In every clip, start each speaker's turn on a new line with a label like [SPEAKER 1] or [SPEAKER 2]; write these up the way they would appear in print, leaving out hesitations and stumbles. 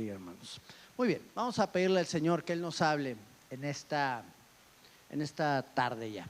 [SPEAKER 1] Aleluya, hermanos. Muy bien, vamos a pedirle al Señor que Él nos hable en esta tarde ya,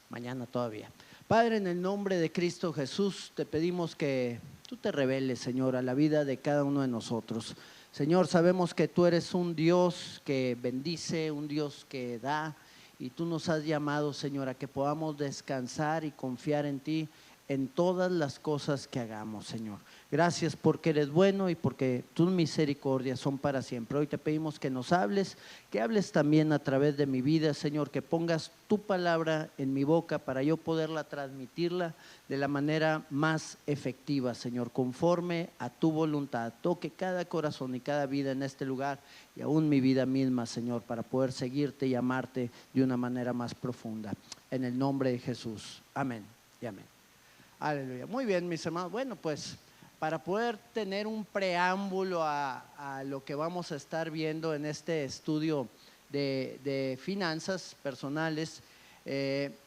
[SPEAKER 1] mañana todavía. Padre, en el nombre de Cristo Jesús, te pedimos que tú te reveles, Señor, a la vida de cada uno de nosotros. Señor, sabemos que tú eres un Dios que bendice, un Dios que da, y tú nos has llamado, Señor, a que podamos descansar y confiar en ti en todas las cosas que hagamos, Señor. Gracias porque eres bueno y porque tus misericordias son para siempre. Hoy te pedimos que nos hables, que hables también a través de mi vida, Señor, que pongas tu palabra en mi boca para yo poderla transmitirla de la manera más efectiva, Señor, conforme a tu voluntad. Toque cada corazón y cada vida en este lugar y aún mi vida misma, Señor, para poder seguirte y amarte de una manera más profunda. En el nombre de Jesús. Amén y amén. Aleluya. Muy bien, mis hermanos. Bueno, pues para poder tener un preámbulo a lo que vamos a estar viendo en este estudio de finanzas personales,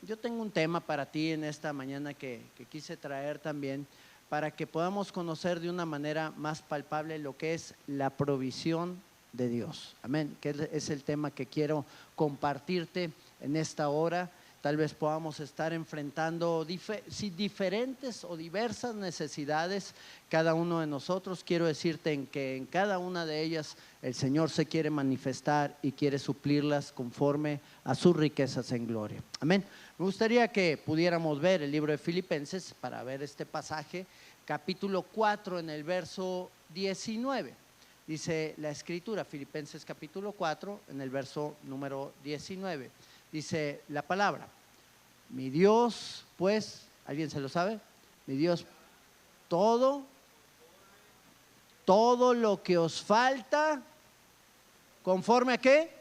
[SPEAKER 1] yo tengo un tema para ti en esta mañana que quise traer también para que podamos conocer de una manera más palpable lo que es la provisión de Dios. Amén. Que es el tema que quiero compartirte en esta hora. Tal vez podamos estar enfrentando diferentes o diversas necesidades cada uno de nosotros. Quiero decirte que en cada una de ellas el Señor se quiere manifestar y quiere suplirlas conforme a sus riquezas en gloria. Amén. Me gustaría que pudiéramos ver el libro de Filipenses para ver este pasaje, capítulo 4 en el verso 19. Dice la escritura, Filipenses capítulo 4 en el verso número 19. Dice la palabra: mi Dios, pues, ¿alguien se lo sabe? Mi Dios, todo lo que os falta, ¿conforme a qué?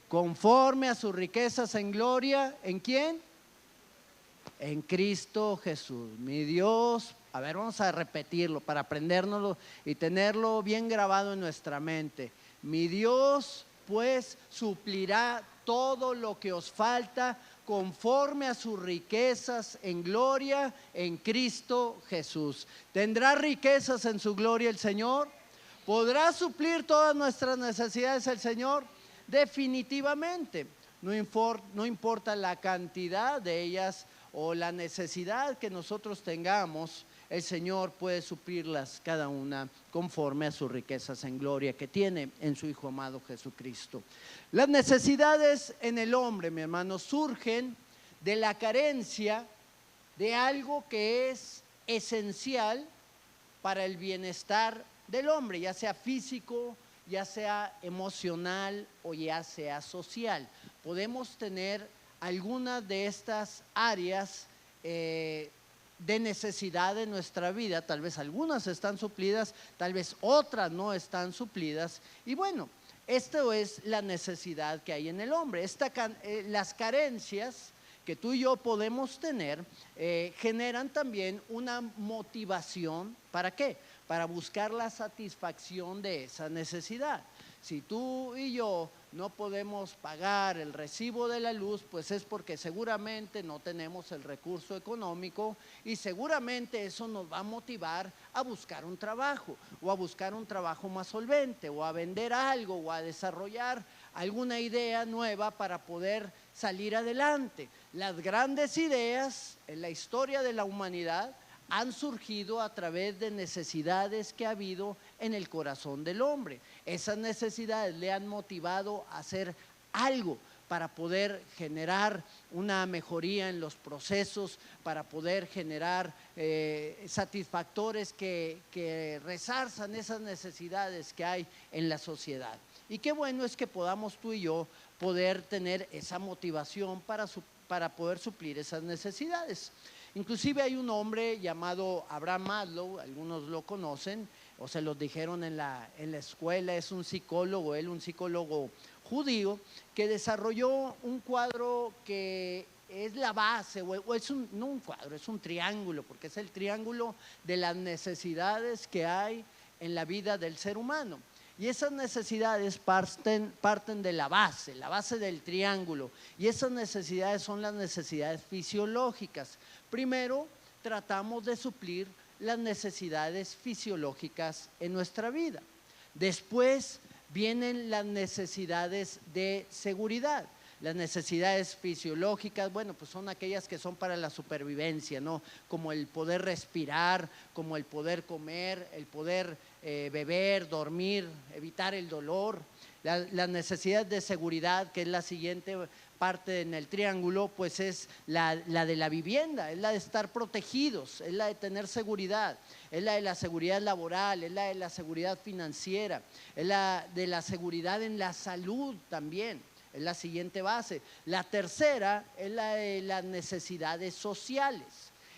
[SPEAKER 1] Conforme a sus riquezas en gloria, ¿en quién? En Cristo Jesús. Mi Dios, a ver, vamos a repetirlo para aprendérnoslo y tenerlo bien grabado en nuestra mente. Mi Dios, pues, suplirá todo lo que os falta conforme a sus riquezas en gloria en Cristo Jesús. ¿Tendrá riquezas en su gloria el Señor? ¿Podrá suplir todas nuestras necesidades el Señor? Definitivamente. No importa la cantidad de ellas o la necesidad que nosotros tengamos, el Señor puede suplirlas cada una conforme a sus riquezas en gloria que tiene en su Hijo amado Jesucristo. Las necesidades en el hombre, mi hermano, surgen de la carencia de algo que es esencial para el bienestar del hombre, ya sea físico, ya sea emocional o ya sea social. Podemos tener algunas de estas áreas de necesidad en nuestra vida. Tal vez algunas están suplidas, tal vez otras no están suplidas. Y bueno, esto es la necesidad que hay en el hombre. Las carencias que tú y yo podemos tener generan también una motivación. ¿Para qué? Para buscar la satisfacción de esa necesidad. Si tú y yo no podemos pagar el recibo de la luz, pues es porque seguramente no tenemos el recurso económico y seguramente eso nos va a motivar a buscar un trabajo o a buscar un trabajo más solvente o a vender algo o a desarrollar alguna idea nueva para poder salir adelante. Las grandes ideas en la historia de la humanidad han surgido a través de necesidades que ha habido en el corazón del hombre. Esas necesidades le han motivado a hacer algo para poder generar una mejoría en los procesos, para poder generar satisfactores que resarzan esas necesidades que hay en la sociedad. Y qué bueno es que podamos tú y yo poder tener esa motivación para poder suplir esas necesidades. Inclusive hay un hombre llamado Abraham Maslow, algunos lo conocen o se los dijeron en la escuela. Es un psicólogo, un psicólogo judío que desarrolló un cuadro que es la base, o es no un cuadro, es un triángulo, porque es el triángulo de las necesidades que hay en la vida del ser humano. Y esas necesidades parten de la base del triángulo. Y esas necesidades son las necesidades fisiológicas. Primero, tratamos de suplir las necesidades fisiológicas en nuestra vida. Después vienen las necesidades de seguridad. Las necesidades fisiológicas, bueno, pues son aquellas que son para la supervivencia, ¿no? Como el poder respirar, como el poder comer, el poder beber, dormir, evitar el dolor. Las necesidades de seguridad, que es la siguiente parte en el triángulo, pues es la de la vivienda, es la de estar protegidos, es la de tener seguridad, es la de la seguridad laboral, es la de la seguridad financiera, es la de la seguridad en la salud también. Es la siguiente base. La tercera es la de las necesidades sociales.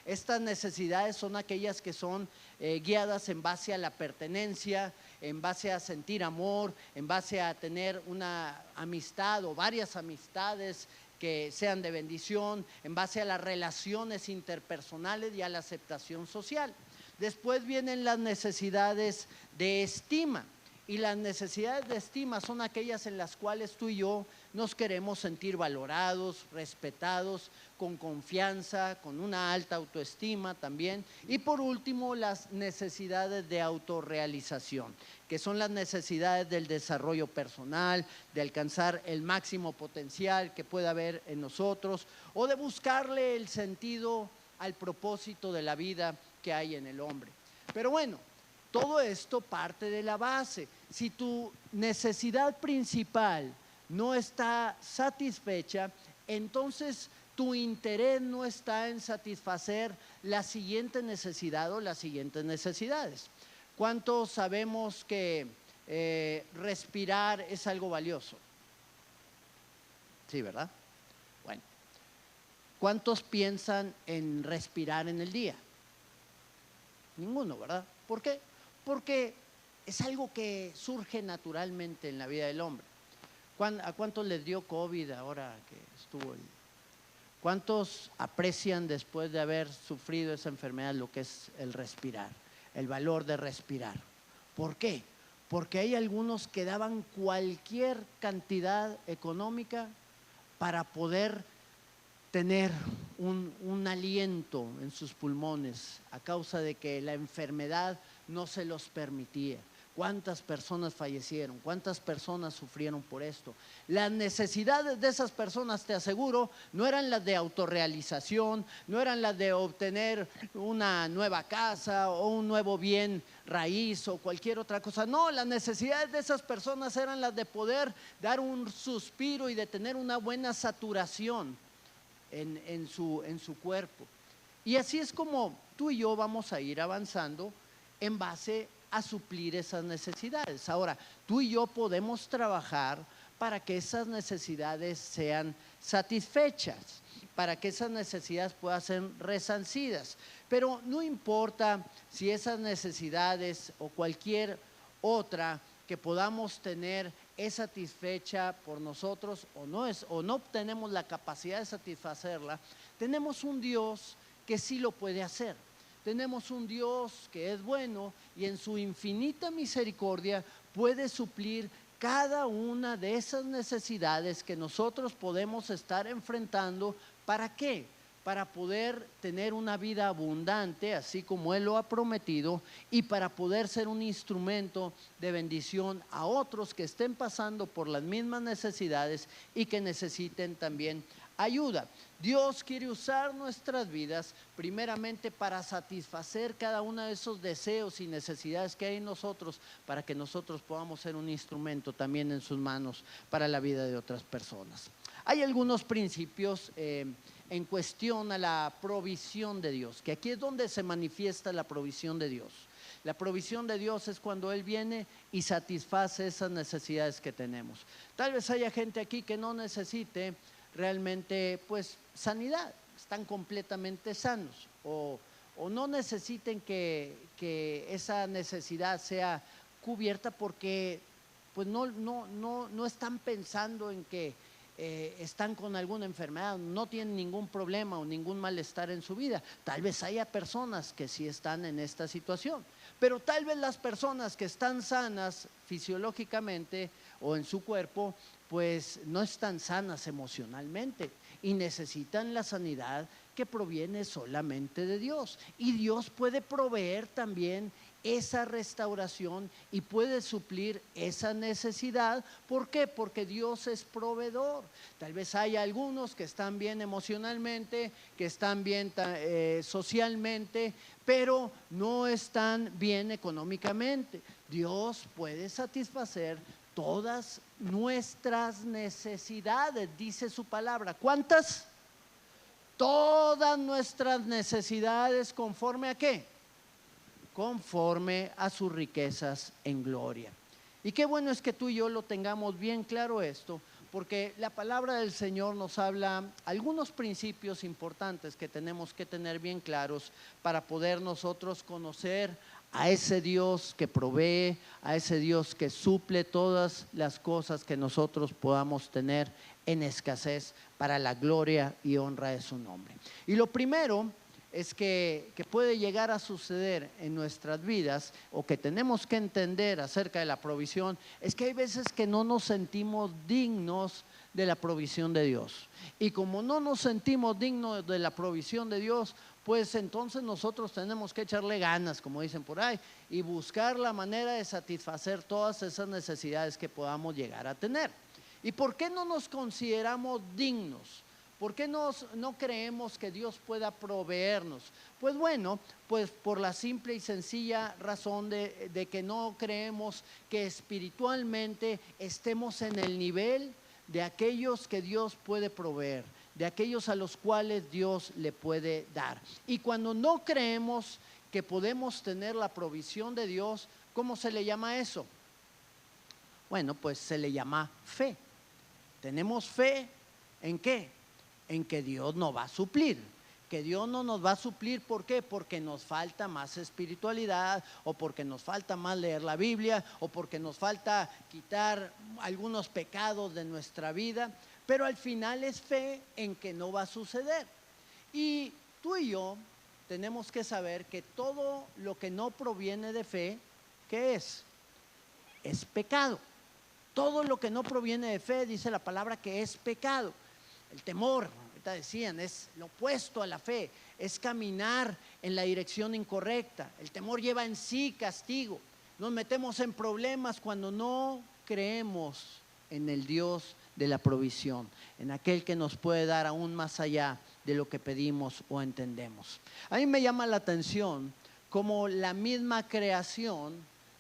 [SPEAKER 1] Estas necesidades son aquellas que son guiadas en base a la pertenencia, en base a sentir amor, en base a tener una amistad o varias amistades que sean de bendición, en base a las relaciones interpersonales y a la aceptación social. Después vienen las necesidades de estima. Y las necesidades de estima son aquellas en las cuales tú y yo nos queremos sentir valorados, respetados, con confianza, con una alta autoestima también. Y por último, las necesidades de autorrealización, que son las necesidades del desarrollo personal, de alcanzar el máximo potencial que pueda haber en nosotros o de buscarle el sentido al propósito de la vida que hay en el hombre. Pero bueno, todo esto parte de la base. Si tu necesidad principal no está satisfecha, entonces tu interés no está en satisfacer la siguiente necesidad o las siguientes necesidades. ¿Cuántos sabemos que respirar es algo valioso? Sí, ¿verdad? Bueno, ¿cuántos piensan en respirar en el día? Ninguno, ¿verdad? ¿Por qué? Porque es algo que surge naturalmente en la vida del hombre. ¿A cuántos les dio COVID ahora que estuvo? ¿Cuántos aprecian después de haber sufrido esa enfermedad lo que es el respirar, el valor de respirar? ¿Por qué? Porque hay algunos que daban cualquier cantidad económica para poder tener un aliento en sus pulmones a causa de que la enfermedad no se los permitía. ¿Cuántas personas fallecieron? ¿Cuántas personas sufrieron por esto? Las necesidades de esas personas, te aseguro, no eran las de autorrealización, no eran las de obtener una nueva casa o un nuevo bien raíz o cualquier otra cosa. No, las necesidades de esas personas eran las de poder dar un suspiro y de tener una buena saturación en su cuerpo. Y así es como tú y yo vamos a ir avanzando en base a suplir esas necesidades. Ahora, tú y yo podemos trabajar para que esas necesidades sean satisfechas, para que esas necesidades puedan ser resarcidas. Pero no importa si esas necesidades o cualquier otra que podamos tener es satisfecha por nosotros o no tenemos la capacidad de satisfacerla, tenemos un Dios que sí lo puede hacer. Tenemos un Dios que es bueno y en su infinita misericordia puede suplir cada una de esas necesidades que nosotros podemos estar enfrentando. ¿Para qué? Para poder tener una vida abundante, así como Él lo ha prometido, y para poder ser un instrumento de bendición a otros que estén pasando por las mismas necesidades y que necesiten también ayuda. Dios quiere usar nuestras vidas primeramente para satisfacer cada uno de esos deseos y necesidades que hay en nosotros, para que nosotros podamos ser un instrumento también en sus manos para la vida de otras personas. Hay algunos principios en cuestión a la provisión de Dios, que aquí es donde se manifiesta la provisión de Dios. La provisión de Dios es cuando Él viene y satisface esas necesidades que tenemos. Tal vez haya gente aquí que no necesite realmente pues sanidad, están completamente sanos o no necesiten que esa necesidad sea cubierta porque pues no están pensando en que están con alguna enfermedad, no tienen ningún problema o ningún malestar en su vida. Tal vez haya personas que sí están en esta situación, pero tal vez las personas que están sanas fisiológicamente o en su cuerpo, pues no están sanas emocionalmente y necesitan la sanidad que proviene solamente de Dios. Y Dios puede proveer también esa restauración y puede suplir esa necesidad. ¿Por qué? Porque Dios es proveedor. Tal vez haya algunos que están bien emocionalmente, que están bien socialmente, pero no están bien económicamente. Dios puede satisfacer todas nuestras necesidades, dice su palabra. ¿Cuántas? Todas nuestras necesidades, ¿conforme a qué? Conforme a sus riquezas en gloria. Y qué bueno es que tú y yo lo tengamos bien claro esto, porque la palabra del Señor nos habla algunos principios importantes que tenemos que tener bien claros para poder nosotros conocer a ese Dios que provee, a ese Dios que suple todas las cosas que nosotros podamos tener en escasez para la gloria y honra de su nombre. Y lo primero es que puede llegar a suceder en nuestras vidas, o que tenemos que entender acerca de la provisión, es que hay veces que no nos sentimos dignos de la provisión de Dios. Y como no nos sentimos dignos de la provisión de Dios, pues entonces nosotros tenemos que echarle ganas, como dicen por ahí, y buscar la manera de satisfacer todas esas necesidades que podamos llegar a tener. ¿Y por qué no nos consideramos dignos? ¿Por qué no creemos que Dios pueda proveernos? Pues bueno, pues por la simple y sencilla razón de que no creemos que espiritualmente estemos en el nivel de aquellos que Dios puede proveer, de aquellos a los cuales Dios le puede dar. Y cuando no creemos que podemos tener la provisión de Dios, ¿cómo se le llama eso? Bueno, pues se le llama fe. ¿Tenemos fe en qué? En que Dios nos va a suplir, que Dios no nos va a suplir. ¿Por qué? Porque nos falta más espiritualidad, o porque nos falta más leer la Biblia, o porque nos falta quitar algunos pecados de nuestra vida, pero al final es fe en que no va a suceder. Y tú y yo tenemos que saber que todo lo que no proviene de fe, ¿qué es? Es pecado. Todo lo que no proviene de fe, dice la palabra, que es pecado. El temor, ahorita decían, es lo opuesto a la fe, es caminar en la dirección incorrecta. El temor lleva en sí castigo. Nos metemos en problemas cuando no creemos en el Dios de la provisión, en aquel que nos puede dar aún más allá de lo que pedimos o entendemos. A mí me llama la atención como la misma creación,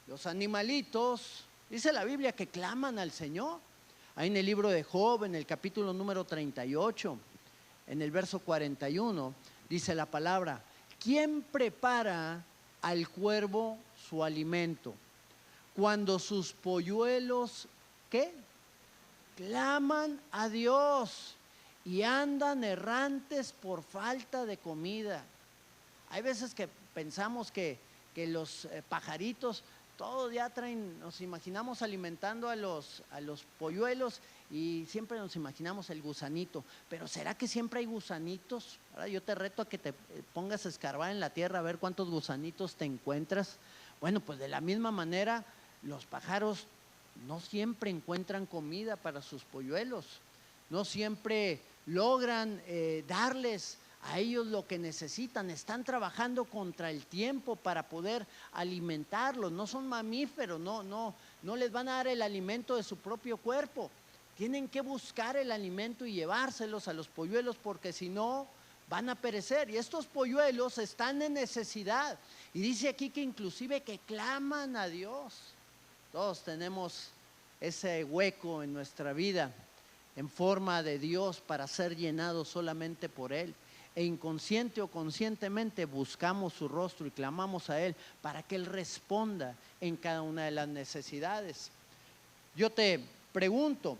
[SPEAKER 1] los animalitos, dice la Biblia que claman al Señor. Ahí en el libro de Job, en el capítulo número 38, en el verso 41, dice la palabra: ¿quién prepara al cuervo su alimento cuando sus polluelos, ¿qué? Claman a Dios y andan errantes por falta de comida? Hay veces que pensamos que los pajaritos todos ya traen, nos imaginamos alimentando a los polluelos y siempre nos imaginamos el gusanito. Pero ¿será que siempre hay gusanitos? Ahora yo te reto a que te pongas a escarbar en la tierra a ver cuántos gusanitos te encuentras. Bueno, pues de la misma manera los pájaros no siempre encuentran comida para sus polluelos, no siempre logran darles a ellos lo que necesitan. Están trabajando contra el tiempo para poder alimentarlos. No son mamíferos, no les van a dar el alimento de su propio cuerpo. Tienen que buscar el alimento y llevárselos a los polluelos, porque si no van a perecer. Y estos polluelos están en necesidad. Y dice aquí que inclusive que claman a Dios. Todos tenemos ese hueco en nuestra vida en forma de Dios para ser llenados solamente por Él. E inconsciente o conscientemente buscamos su rostro y clamamos a Él para que Él responda en cada una de las necesidades. Yo te pregunto,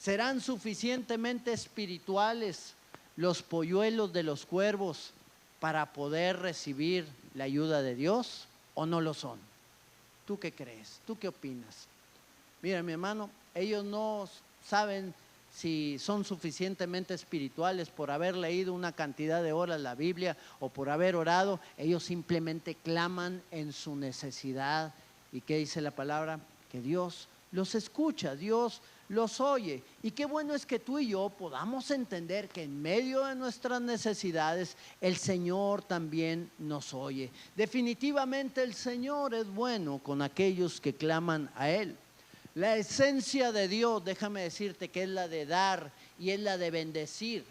[SPEAKER 1] ¿serán suficientemente espirituales los polluelos de los cuervos para poder recibir la ayuda de Dios o no lo son? ¿Tú qué crees? ¿Tú qué opinas? Mira, mi hermano, ellos no saben si son suficientemente espirituales por haber leído una cantidad de horas la Biblia o por haber orado. Ellos simplemente claman en su necesidad. ¿Y qué dice la palabra? Que Dios los escucha, Dios los oye. Y qué bueno es que tú y yo podamos entender que en medio de nuestras necesidades el Señor también nos oye. Definitivamente el Señor es bueno con aquellos que claman a Él. La esencia de Dios, déjame decirte que es la de dar y es la de bendecir.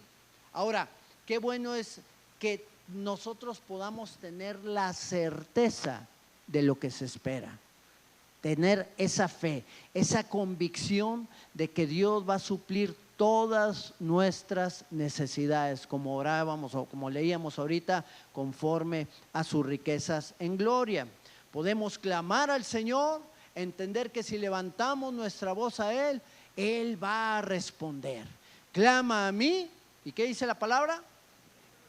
[SPEAKER 1] Ahora, qué bueno es que nosotros podamos tener la certeza de lo que se espera. Tener esa fe, esa convicción de que Dios va a suplir todas nuestras necesidades, como orábamos o como leíamos ahorita, conforme a sus riquezas en gloria. Podemos clamar al Señor, entender que si levantamos nuestra voz a Él, Él va a responder. Clama a mí, ¿y qué dice la palabra?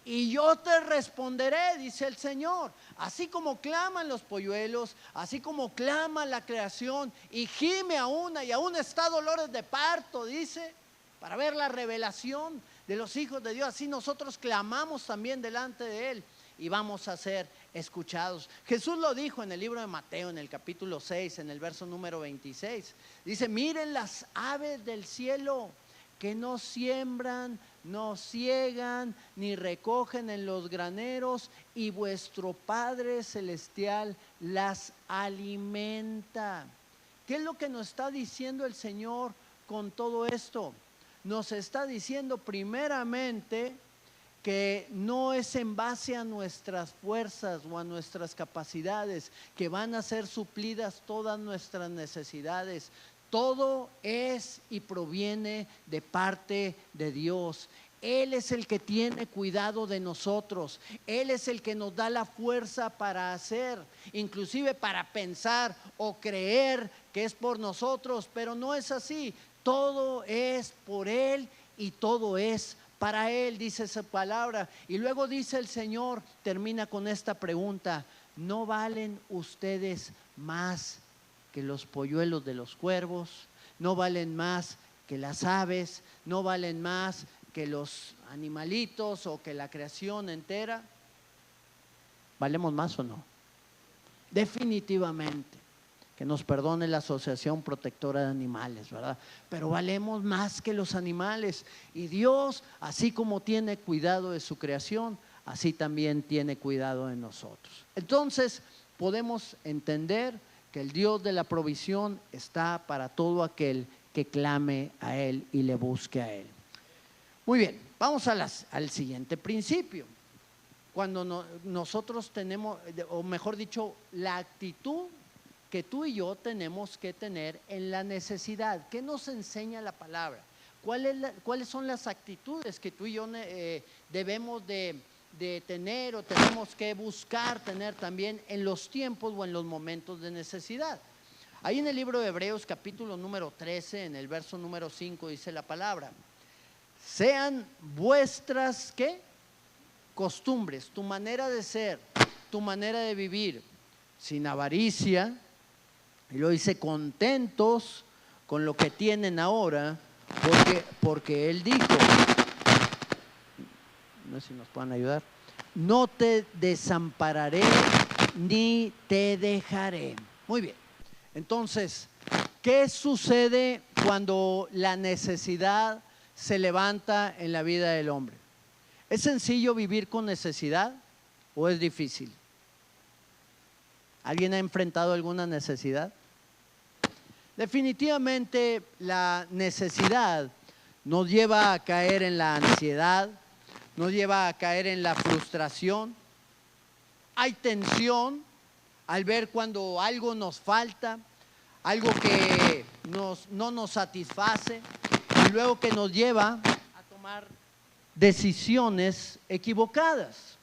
[SPEAKER 1] Y yo te responderé, dice el Señor. Así como claman los polluelos, así como clama la creación y gime a una y aún está dolores de parto, dice, para ver la revelación de los hijos de Dios. Así nosotros clamamos también delante de Él y vamos a ser escuchados. Jesús lo dijo en el libro de Mateo, en el capítulo 6, en el verso número 26. Dice, miren las aves del cielo, que no siembran, no ciegan, ni recogen en los graneros, y vuestro Padre Celestial las alimenta. ¿Qué es lo que nos está diciendo el Señor con todo esto? Nos está diciendo primeramente que no es en base a nuestras fuerzas o a nuestras capacidades que van a ser suplidas todas nuestras necesidades. Todo es y proviene de parte de Dios. Él es el que tiene cuidado de nosotros. Él es el que nos da la fuerza para hacer, inclusive para pensar o creer que es por nosotros, pero no es así. Todo es por Él y todo es para Él, dice esa palabra. Y luego dice el Señor, termina con esta pregunta: ¿no valen ustedes más que los polluelos de los cuervos? ¿No valen más que las aves? ¿No valen más que los animalitos o que la creación entera? ¿Valemos más o no? Definitivamente. Que nos perdone la Asociación Protectora de Animales, ¿verdad? Pero valemos más que los animales. Y Dios, así como tiene cuidado de su creación, así también tiene cuidado de nosotros. Entonces, podemos entender que el Dios de la provisión está para todo aquel que clame a Él y le busque a Él. Muy bien, vamos al siguiente principio. Cuando nosotros tenemos, o mejor dicho, la actitud que tú y yo tenemos que tener en la necesidad. ¿Qué nos enseña la palabra? ¿Cuáles son las actitudes que tú y yo debemos de tener o tenemos que buscar tener también en los tiempos o en los momentos de necesidad? Ahí en el libro de Hebreos capítulo número 13, en el verso número 5 dice la palabra: sean vuestras, ¿qué? Costumbres, tu manera de ser, tu manera de vivir, sin avaricia. Y lo dice, contentos con lo que tienen ahora, porque Él dijo, no sé si nos pueden ayudar, no te desampararé ni te dejaré. Muy bien, entonces, ¿qué sucede cuando la necesidad se levanta en la vida del hombre? ¿Es sencillo vivir con necesidad o es difícil? ¿Alguien ha enfrentado alguna necesidad? Definitivamente la necesidad nos lleva a caer en la ansiedad, nos lleva a caer en la frustración. Hay tensión al ver cuando algo nos falta, algo que no nos satisface, y luego que nos lleva a tomar decisiones equivocadas.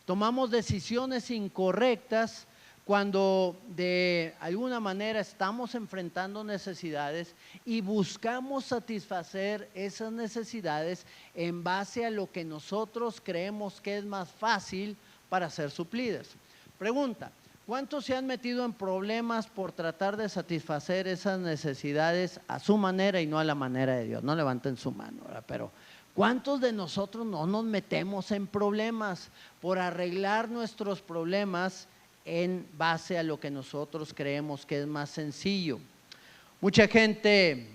[SPEAKER 1] Tomamos decisiones incorrectas cuando de alguna manera estamos enfrentando necesidades y buscamos satisfacer esas necesidades en base a lo que nosotros creemos que es más fácil para ser suplidas. Pregunta: ¿cuántos se han metido en problemas por tratar de satisfacer esas necesidades a su manera y no a la manera de Dios? No levanten su mano, ¿verdad? Pero ¿cuántos de nosotros no nos metemos en problemas por arreglar nuestros problemas en base a lo que nosotros creemos que es más sencillo? Mucha gente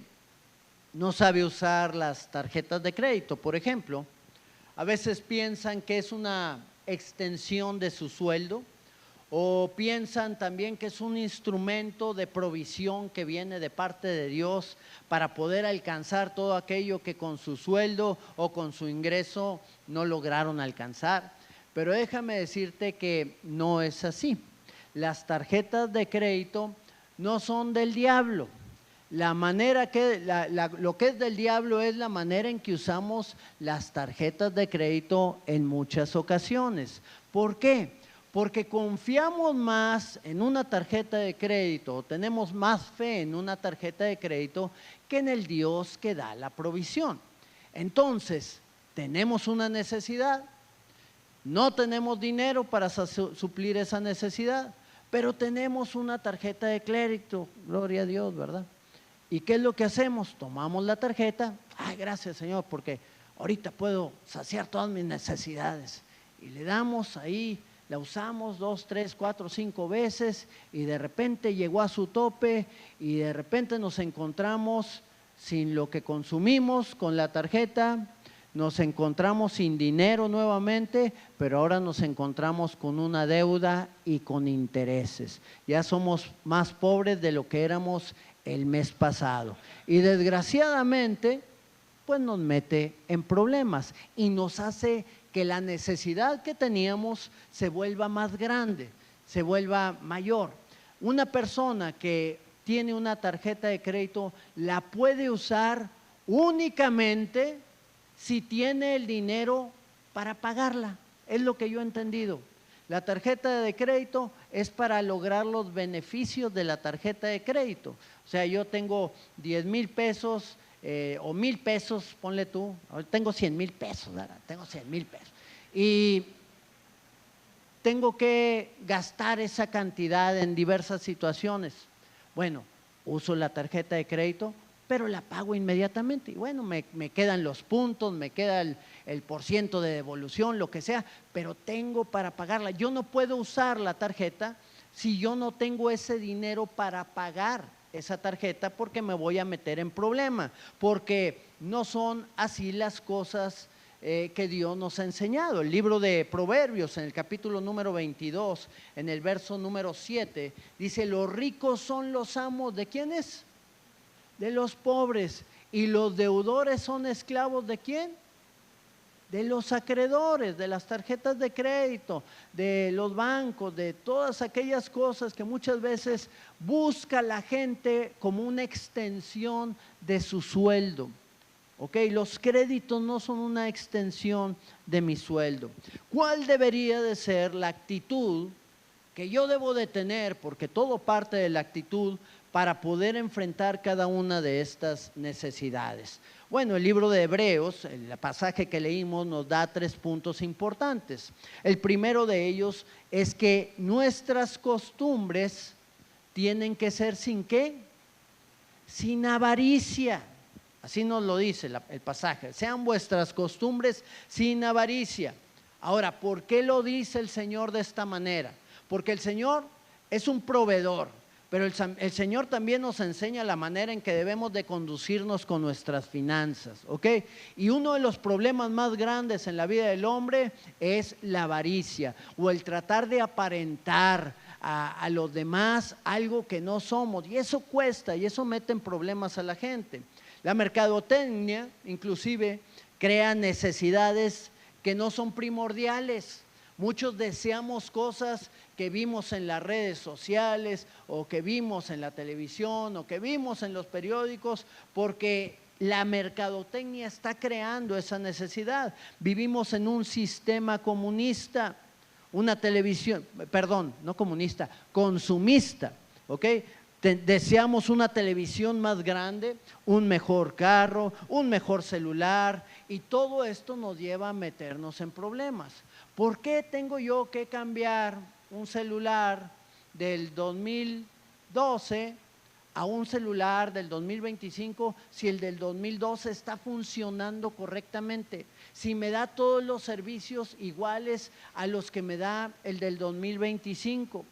[SPEAKER 1] no sabe usar las tarjetas de crédito, por ejemplo. A veces piensan que es una extensión de su sueldo, o piensan también que es un instrumento de provisión que viene de parte de Dios para poder alcanzar todo aquello que con su sueldo o con su ingreso no lograron alcanzar. Pero déjame decirte que no es así. Las tarjetas de crédito no son del diablo. La manera que, lo que es del diablo es la manera en que usamos las tarjetas de crédito en muchas ocasiones. ¿Por qué? Porque confiamos más en una tarjeta de crédito, o tenemos más fe en una tarjeta de crédito que en el Dios que da la provisión. Entonces, tenemos una necesidad, no tenemos dinero para suplir esa necesidad, pero tenemos una tarjeta de crédito, gloria a Dios, ¿verdad? ¿Y qué es lo que hacemos? Tomamos la tarjeta, ay, gracias Señor, porque ahorita puedo saciar todas mis necesidades. Y le damos ahí, la usamos 2, 3, 4, 5 veces y de repente llegó a su tope y de repente nos encontramos sin lo que consumimos con la tarjeta, nos encontramos sin dinero nuevamente, pero ahora nos encontramos con una deuda y con intereses. Ya somos más pobres de lo que éramos el mes pasado. Y desgraciadamente, pues nos mete en problemas y nos hace que la necesidad que teníamos se vuelva más grande, se vuelva mayor. Una persona que tiene una tarjeta de crédito la puede usar únicamente si tiene el dinero para pagarla. Es lo que yo he entendido. La tarjeta de crédito es para lograr los beneficios de la tarjeta de crédito. O sea, yo tengo 10,000 pesos o 1,000 pesos, ponle tú, tengo 100,000 pesos, ¿verdad? Tengo 100,000 pesos. Y tengo que gastar esa cantidad en diversas situaciones. Bueno, uso la tarjeta de crédito, pero la pago inmediatamente. Y bueno, me quedan los puntos, me queda el % de devolución, lo que sea, pero tengo para pagarla. Yo no puedo usar la tarjeta si yo no tengo ese dinero para pagar esa tarjeta, porque me voy a meter en problema, porque no son así las cosas que Dios nos ha enseñado. El libro de Proverbios, en el capítulo número 22, en el verso número 7, dice: los ricos son los amos ¿de quiénes? De los pobres, y los deudores son esclavos ¿de quién? De los acreedores, de las tarjetas de crédito, de los bancos, de todas aquellas cosas que muchas veces busca la gente como una extensión de su sueldo. ¿Ok? Los créditos no son una extensión de mi sueldo. ¿Cuál debería de ser la actitud que yo debo de tener? Porque todo parte de la actitud para poder enfrentar cada una de estas necesidades. Bueno, el libro de Hebreos, el pasaje que leímos, nos da 3 puntos importantes. El primero de ellos es que nuestras costumbres tienen que ser ¿sin qué? Sin avaricia. Así nos lo dice el pasaje. Sean vuestras costumbres sin avaricia. Ahora, ¿por qué lo dice el Señor de esta manera? Porque el Señor es un proveedor, pero el Señor también nos enseña la manera en que debemos de conducirnos con nuestras finanzas, ¿ok? Y uno de los problemas más grandes en la vida del hombre es la avaricia, o el tratar de aparentar a los demás algo que no somos, y eso cuesta, y eso mete en problemas a la gente. La mercadotecnia inclusive crea necesidades que no son primordiales. Muchos deseamos cosas que vimos en las redes sociales, o que vimos en la televisión, o que vimos en los periódicos, porque la mercadotecnia está creando esa necesidad. Vivimos en un sistema comunista, una televisión, perdón, no comunista, consumista, ¿ok? Deseamos una televisión más grande, un mejor carro, un mejor celular, y todo esto nos lleva a meternos en problemas. ¿Por qué tengo yo que cambiar un celular del 2012 a un celular del 2025 si el del 2012 está funcionando correctamente? Si me da todos los servicios iguales a los que me da el del 2025.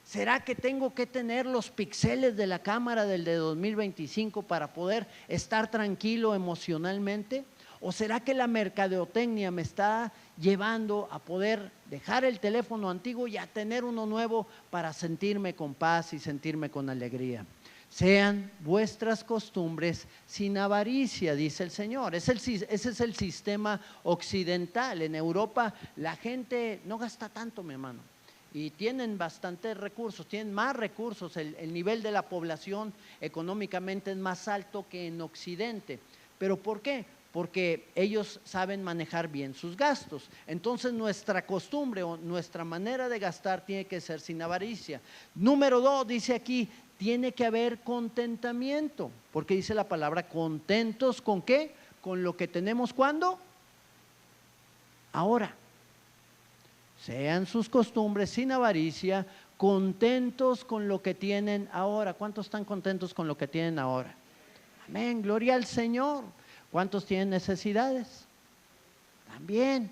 [SPEAKER 1] ¿Será que tengo que tener los píxeles de la cámara del de 2025 para poder estar tranquilo emocionalmente? ¿O será que la mercadotecnia me está llevando a poder dejar el teléfono antiguo y a tener uno nuevo para sentirme con paz y sentirme con alegría? Sean vuestras costumbres sin avaricia, dice el Señor. Ese es el sistema occidental. En Europa la gente no gasta tanto, mi hermano, y tienen bastantes recursos, tienen más recursos. El nivel de la población económicamente es más alto que en Occidente. ¿Pero por qué? Porque ellos saben manejar bien sus gastos. Entonces nuestra costumbre o nuestra manera de gastar tiene que ser sin avaricia. Número 2, dice aquí, tiene que haber contentamiento, porque dice la palabra contentos, ¿con qué? Con lo que tenemos, ¿cuándo? Ahora. Sean sus costumbres sin avaricia, contentos con lo que tienen ahora. ¿Cuántos están contentos con lo que tienen ahora? Amén, gloria al Señor. ¿Cuántos tienen necesidades? También.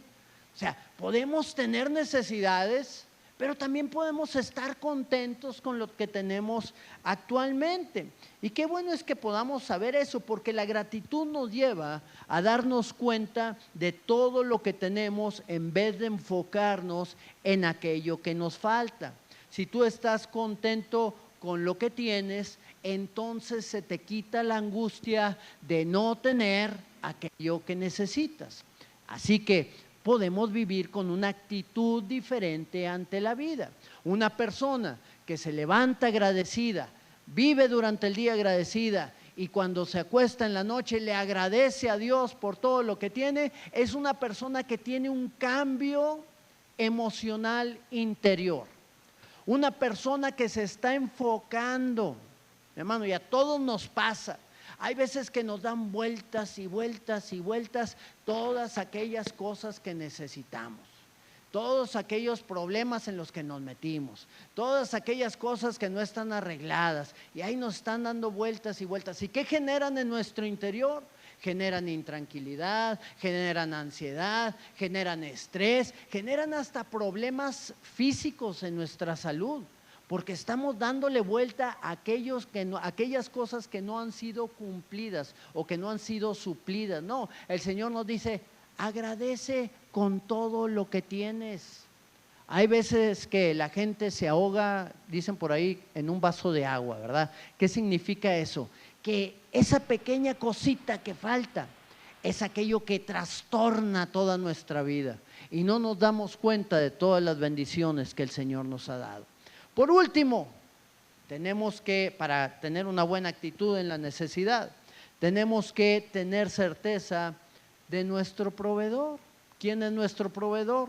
[SPEAKER 1] O sea, podemos tener necesidades, pero también podemos estar contentos con lo que tenemos actualmente. Y qué bueno es que podamos saber eso, porque la gratitud nos lleva a darnos cuenta de todo lo que tenemos en vez de enfocarnos en aquello que nos falta. Si tú estás contento con lo que tienes, entonces se te quita la angustia de no tener aquello que necesitas. Así que podemos vivir con una actitud diferente ante la vida. Una persona que se levanta agradecida, vive durante el día agradecida y cuando se acuesta en la noche le agradece a Dios por todo lo que tiene, es una persona que tiene un cambio emocional interior. Una persona que se está enfocando, hermano, y a todos nos pasa. Hay veces que nos dan vueltas y vueltas y vueltas todas aquellas cosas que necesitamos, todos aquellos problemas en los que nos metimos, todas aquellas cosas que no están arregladas y ahí nos están dando vueltas y vueltas. ¿Y qué generan en nuestro interior? Generan intranquilidad, generan ansiedad, generan estrés, generan hasta problemas físicos en nuestra salud. Porque estamos dándole vuelta a aquellas cosas que no han sido cumplidas o que no han sido suplidas. No, el Señor nos dice, agradece con todo lo que tienes. Hay veces que la gente se ahoga, dicen por ahí, en un vaso de agua, ¿verdad? ¿Qué significa eso? Que esa pequeña cosita que falta es aquello que trastorna toda nuestra vida y no nos damos cuenta de todas las bendiciones que el Señor nos ha dado. Por último, tenemos que, para tener una buena actitud en la necesidad, tenemos que tener certeza de nuestro proveedor. ¿Quién es nuestro proveedor?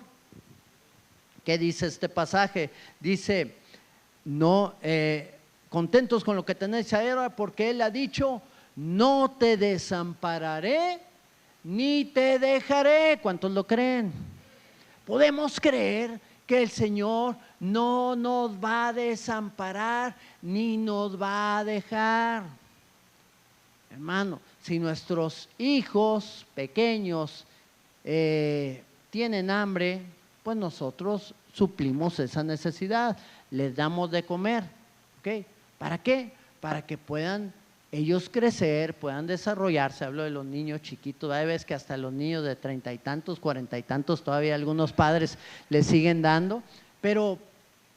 [SPEAKER 1] ¿Qué dice este pasaje? Dice, no, contentos con lo que tenéis ahora, porque Él ha dicho, no te desampararé ni te dejaré. ¿Cuántos lo creen? Podemos creer que el Señor no nos va a desamparar ni nos va a dejar. Hermano, si nuestros hijos pequeños tienen hambre, pues nosotros suplimos esa necesidad, les damos de comer, ¿ok? ¿Para qué? Para que puedan ellos crecer, puedan desarrollarse. Hablo de los niños chiquitos, hay veces que hasta los niños de 30 y tantos, 40 y tantos, todavía algunos padres les siguen dando, pero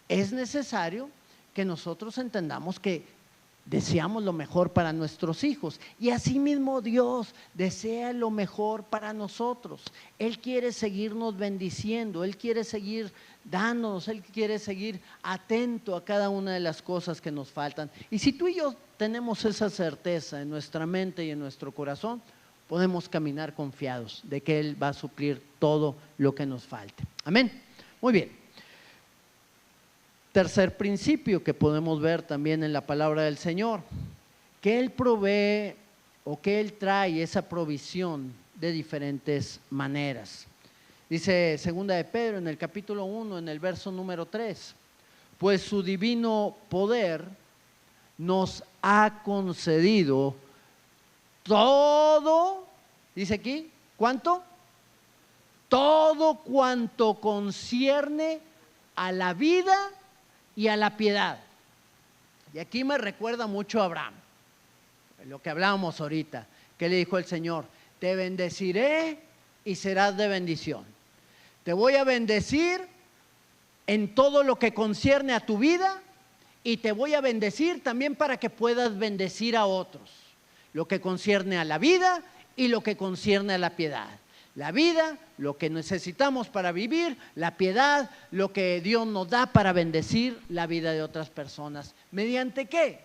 [SPEAKER 1] es necesario que nosotros entendamos que deseamos lo mejor para nuestros hijos y asimismo Dios desea lo mejor para nosotros. Él quiere seguirnos bendiciendo, Él quiere seguir dándonos, Él quiere seguir atento a cada una de las cosas que nos faltan. Y si tú y yo tenemos esa certeza en nuestra mente y en nuestro corazón, podemos caminar confiados de que Él va a suplir todo lo que nos falte. Amén. Muy bien. Tercer principio que podemos ver también en la palabra del Señor, que Él provee o que Él trae esa provisión de diferentes maneras. Dice segunda de Pedro en el capítulo 1, en el verso número 3, pues su divino poder nos ha concedido todo, dice aquí, ¿cuánto? Todo cuanto concierne a la vida y a la piedad. Y aquí me recuerda mucho a Abraham, lo que hablábamos ahorita, que le dijo el Señor: te bendeciré y serás de bendición. Te voy a bendecir en todo lo que concierne a tu vida y te voy a bendecir también para que puedas bendecir a otros. Lo que concierne a la vida y lo que concierne a la piedad. La vida, lo que necesitamos para vivir; la piedad, lo que Dios nos da para bendecir la vida de otras personas. ¿Mediante qué?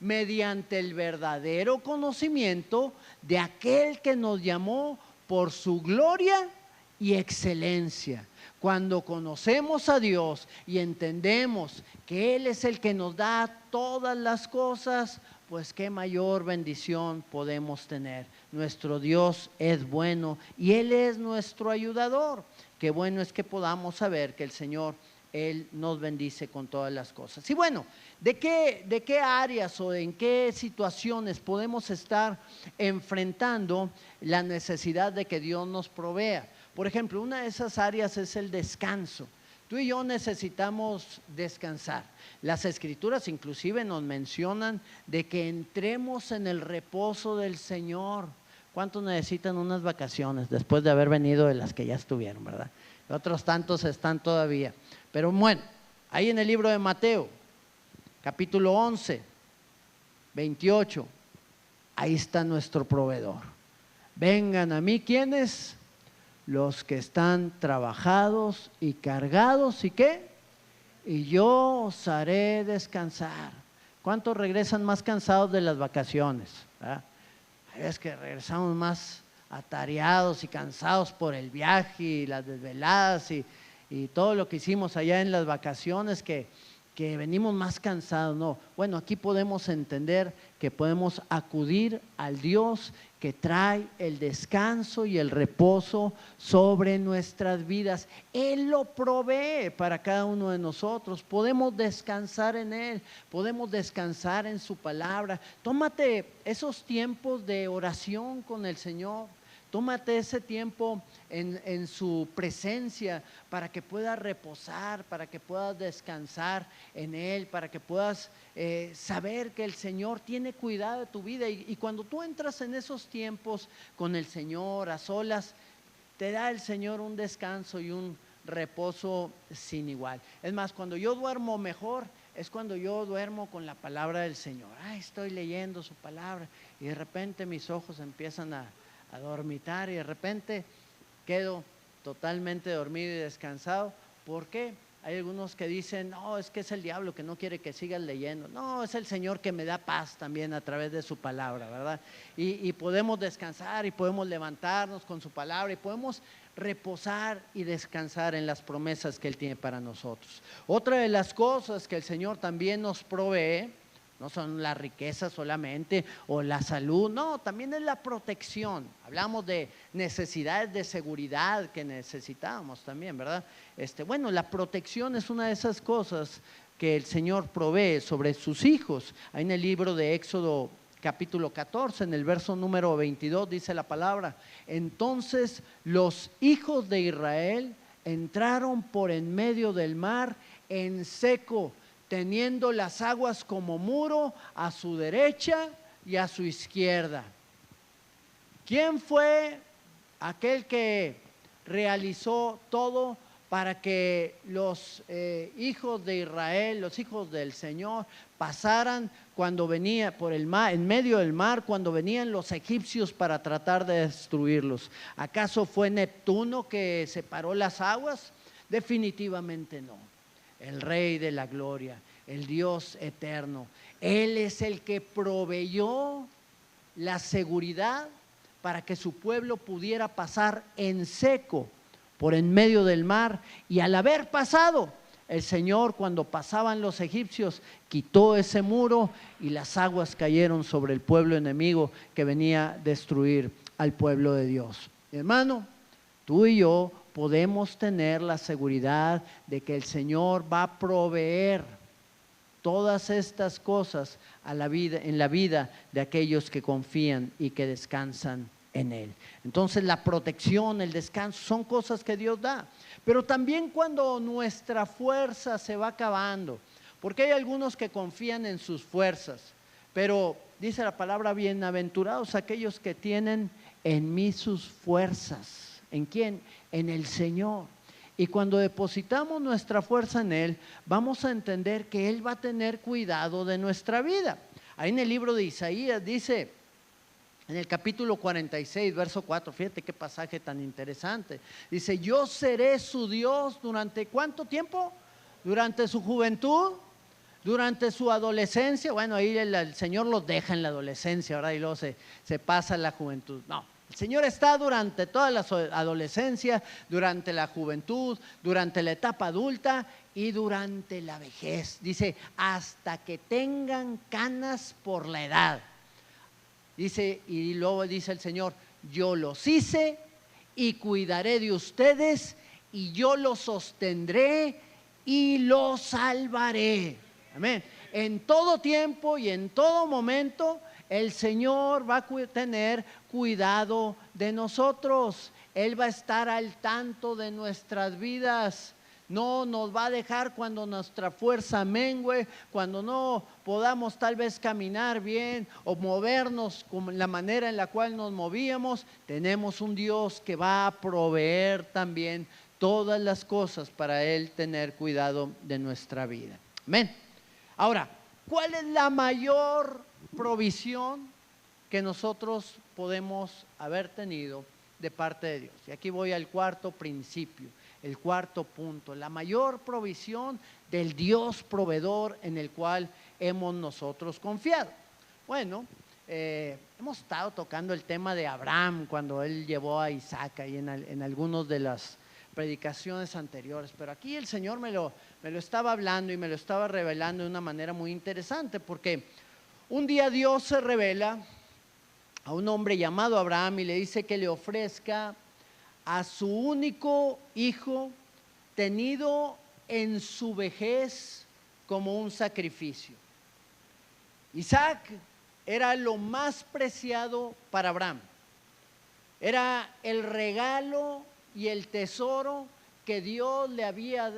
[SPEAKER 1] Mediante el verdadero conocimiento de aquel que nos llamó por su gloria y excelencia. Cuando conocemos a Dios y entendemos que Él es el que nos da todas las cosas, pues qué mayor bendición podemos tener. Nuestro Dios es bueno y Él es nuestro ayudador. Qué bueno es que podamos saber que el Señor, Él nos bendice con todas las cosas. Y bueno, ¿de qué áreas o en qué situaciones podemos estar enfrentando la necesidad de que Dios nos provea? Por ejemplo, una de esas áreas es el descanso. Tú y yo necesitamos descansar. Las Escrituras inclusive nos mencionan de que entremos en el reposo del Señor. ¿Cuántos necesitan unas vacaciones después de haber venido de las que ya estuvieron, verdad? Otros tantos están todavía. Pero bueno, ahí en el libro de Mateo, capítulo 11, 28, ahí está nuestro proveedor. Vengan a mí, ¿quiénes? Los que están trabajados y cargados, ¿y qué? Y yo os haré descansar. ¿Cuántos regresan más cansados de las vacaciones? ¿Verdad? Es que regresamos más atareados y cansados por el viaje y las desveladas y todo lo que hicimos allá en las vacaciones, que venimos más cansados. No, bueno, aquí podemos entender que podemos acudir al Dios que trae el descanso y el reposo sobre nuestras vidas. Él lo provee para cada uno de nosotros. Podemos descansar en Él, podemos descansar en su palabra. Tómate esos tiempos de oración con el Señor. Tómate ese tiempo en su presencia para que puedas reposar, para que puedas descansar en Él, para que puedas saber que el Señor tiene cuidado de tu vida. Y cuando tú entras en esos tiempos con el Señor a solas, te da el Señor un descanso y un reposo sin igual. Es más, cuando yo duermo mejor es cuando yo duermo con la palabra del Señor. Estoy leyendo su palabra y de repente mis ojos empiezan a dormitar y de repente quedo totalmente dormido y descansado. ¿Por qué? Hay algunos que dicen: no, es que es el diablo que no quiere que sigas leyendo. No, es el Señor que me da paz también a través de su palabra, ¿verdad? Y podemos descansar y podemos levantarnos con su palabra y podemos reposar y descansar en las promesas que Él tiene para nosotros. Otra de las cosas que el Señor también nos provee no son la riqueza solamente o la salud, no, también es la protección. Hablamos de necesidades de seguridad que necesitamos también, ¿verdad? Bueno, la protección es una de esas cosas que el Señor provee sobre sus hijos. Ahí en el libro de Éxodo capítulo 14, en el verso número 22 dice la palabra: entonces los hijos de Israel entraron por en medio del mar en seco, teniendo las aguas como muro a su derecha y a su izquierda. ¿Quién fue aquel que realizó todo para que los hijos de Israel, los hijos del Señor, pasaran cuando venía por el mar, en medio del mar, cuando venían los egipcios para tratar de destruirlos? ¿Acaso fue Neptuno que separó las aguas? Definitivamente no. El Rey de la Gloria, el Dios eterno, Él es el que proveyó la seguridad para que su pueblo pudiera pasar en seco por en medio del mar. Y al haber pasado, el Señor, cuando pasaban los egipcios, quitó ese muro y las aguas cayeron sobre el pueblo enemigo que venía a destruir al pueblo de Dios. Hermano, tú y yo podemos tener la seguridad de que el Señor va a proveer todas estas cosas en la vida de aquellos que confían y que descansan en Él. Entonces la protección, el descanso son cosas que Dios da. Pero también cuando nuestra fuerza se va acabando, Porque hay algunos que confían en sus fuerzas, pero dice la palabra, bienaventurados aquellos que tienen en mí sus fuerzas. ¿En quién? En el Señor. Y cuando depositamos nuestra fuerza en Él, vamos a entender que Él va a tener cuidado de nuestra vida. Ahí en el libro de Isaías dice, en el capítulo 46, verso 4, fíjate qué pasaje tan interesante. Dice, yo seré su Dios durante ¿cuánto tiempo? Durante su juventud, durante su adolescencia. Bueno, ahí el Señor los deja en la adolescencia, ¿verdad? Y luego se pasa a la juventud. No, el Señor está durante toda la adolescencia, durante la juventud, durante la etapa adulta y durante la vejez. Dice, hasta que tengan canas por la edad. Dice, y luego dice el Señor, yo los hice y cuidaré de ustedes y yo los sostendré y los salvaré. Amén. En todo tiempo y en todo momento el Señor va a tener cuidado de nosotros. Él va a estar al tanto de nuestras vidas. No nos va a dejar cuando nuestra fuerza mengue, cuando no podamos tal vez caminar bien o movernos como la manera en la cual nos movíamos. Tenemos un Dios que va a proveer también todas las cosas para Él tener cuidado de nuestra vida. Amén. Ahora, ¿cuál es la mayor provisión que nosotros podemos haber tenido de parte de Dios? Y aquí voy al cuarto principio. El cuarto punto, la mayor provisión del Dios proveedor en el cual hemos nosotros confiado. Bueno, hemos estado tocando el tema de Abraham cuando él llevó a Isaac ahí en algunas de las predicaciones anteriores, pero aquí el Señor me lo estaba hablando y me lo estaba revelando de una manera muy interesante, porque un día Dios se revela a un hombre llamado Abraham y le dice que le ofrezca a su único hijo tenido en su vejez como un sacrificio. Isaac era lo más preciado para Abraham. Era el regalo y el tesoro que Dios le había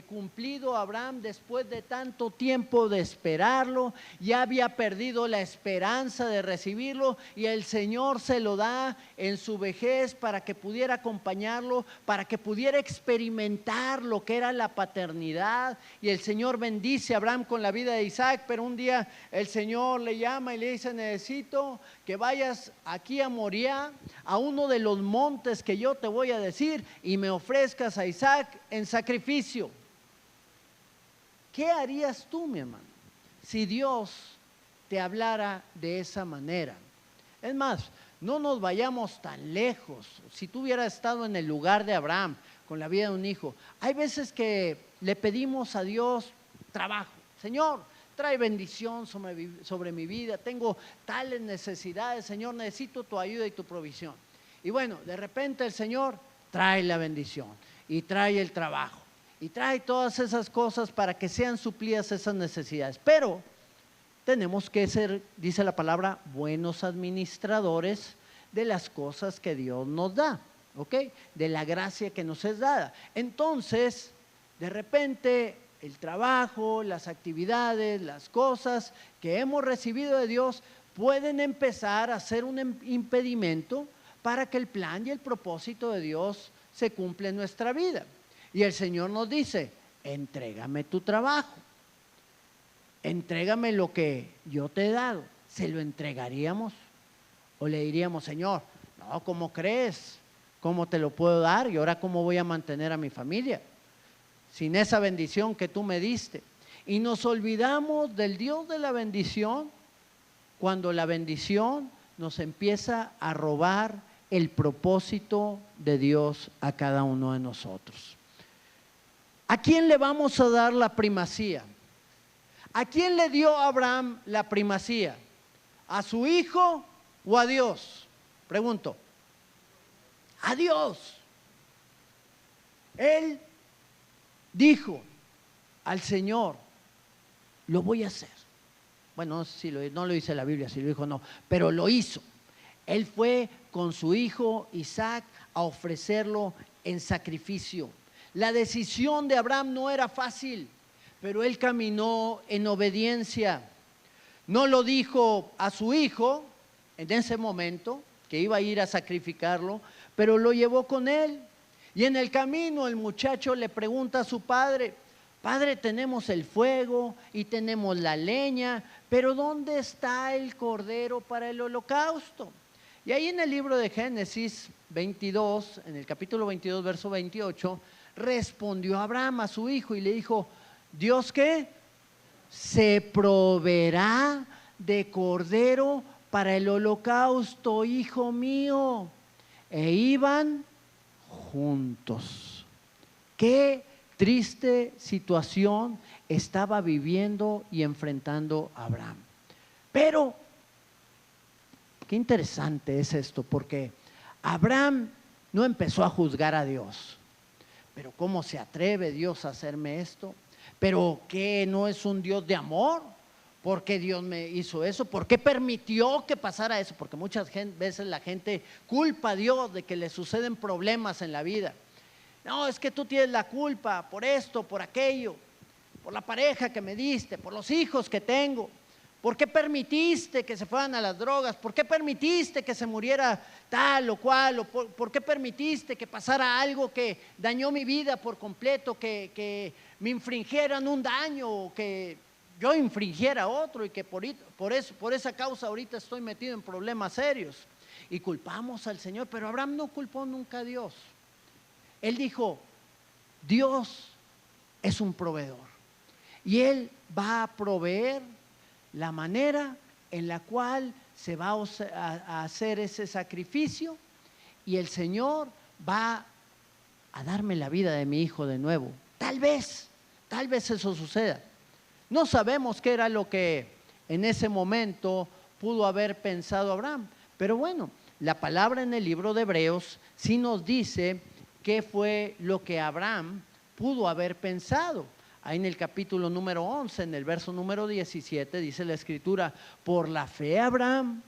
[SPEAKER 1] cumplido a Abraham después de tanto tiempo de esperarlo. Ya había perdido la esperanza de recibirlo y el Señor se lo da en su vejez para que pudiera acompañarlo, para que pudiera experimentar lo que era la paternidad. Y el Señor bendice a Abraham con la vida de Isaac, pero un día el Señor le llama y le dice, necesito que vayas aquí a Moriah, a uno de los montes que yo te voy a decir, y me ofrezcas a Isaac en sacrificio. ¿Qué harías tú, mi hermano, si Dios te hablara de esa manera? Es más, no nos vayamos tan lejos. Si tú hubieras estado en el lugar de Abraham con la vida de un hijo, hay veces que le pedimos a Dios trabajo. Señor, trae bendición sobre mi vida, tengo tales necesidades, Señor, necesito tu ayuda y tu provisión. Y bueno, de repente el Señor trae la bendición y trae el trabajo y trae todas esas cosas para que sean suplidas esas necesidades. Pero tenemos que ser, dice la palabra, buenos administradores de las cosas que Dios nos da, ¿ok? De la gracia que nos es dada. Entonces, de repente, el trabajo, las actividades, las cosas que hemos recibido de Dios pueden empezar a ser un impedimento para que el plan y el propósito de Dios se cumpla en nuestra vida. Y el Señor nos dice, entrégame tu trabajo, entrégame lo que yo te he dado. ¿Se lo entregaríamos? ¿O le diríamos, Señor, no, ¿cómo crees? ¿Cómo te lo puedo dar? ¿Y ahora cómo voy a mantener a mi familia sin esa bendición que tú me diste? Y nos olvidamos del Dios de la bendición cuando la bendición nos empieza a robar el propósito de Dios a cada uno de nosotros. ¿A quién le vamos a dar la primacía? ¿A quién le dio Abraham la primacía? ¿A su hijo o a Dios? Pregunto. A Dios. Él dijo al Señor, lo voy a hacer. Bueno, no sé si no lo dice la Biblia, si lo dijo no, pero lo hizo. Él fue con su hijo Isaac a ofrecerlo en sacrificio. La decisión de Abraham no era fácil, pero él caminó en obediencia. No lo dijo a su hijo en ese momento, que iba a ir a sacrificarlo, pero lo llevó con él. Y en el camino el muchacho le pregunta a su padre: Padre, tenemos el fuego y tenemos la leña, pero ¿dónde está el cordero para el holocausto? Y ahí en el libro de Génesis 22, en el capítulo 22, verso 28, respondió Abraham a su hijo y le dijo: ¿Dios qué? Se proveerá de cordero para el holocausto, hijo mío. E iban juntos. Qué triste situación estaba viviendo y enfrentando Abraham. Pero qué interesante es esto, porque Abraham no empezó a juzgar a Dios. Pero ¿cómo se atreve Dios a hacerme esto? ¿Pero qué, no es un Dios de amor? ¿Por qué Dios me hizo eso? ¿Por qué permitió que pasara eso? Porque muchas veces la gente culpa a Dios de que le suceden problemas en la vida. No, es que tú tienes la culpa por esto, por aquello, por la pareja que me diste, por los hijos que tengo. ¿Por qué permitiste que se fueran a las drogas? ¿Por qué permitiste que se muriera tal o cual? ¿O por qué permitiste que pasara algo que dañó mi vida por completo, que me infringieran un daño, o que yo infringiera otro, y que por esa causa ahorita estoy metido en problemas serios? Y culpamos al Señor, pero Abraham no culpó nunca a Dios. Él dijo: Dios es un proveedor y Él va a proveer la manera en la cual se va a hacer ese sacrificio, y el Señor va a darme la vida de mi hijo de nuevo. Tal vez eso suceda. No sabemos qué era lo que en ese momento pudo haber pensado Abraham, pero bueno, la palabra en el libro de Hebreos sí nos dice qué fue lo que Abraham pudo haber pensado. Ahí en el capítulo número 11, en el verso número 17, dice la escritura: por la fe Abraham,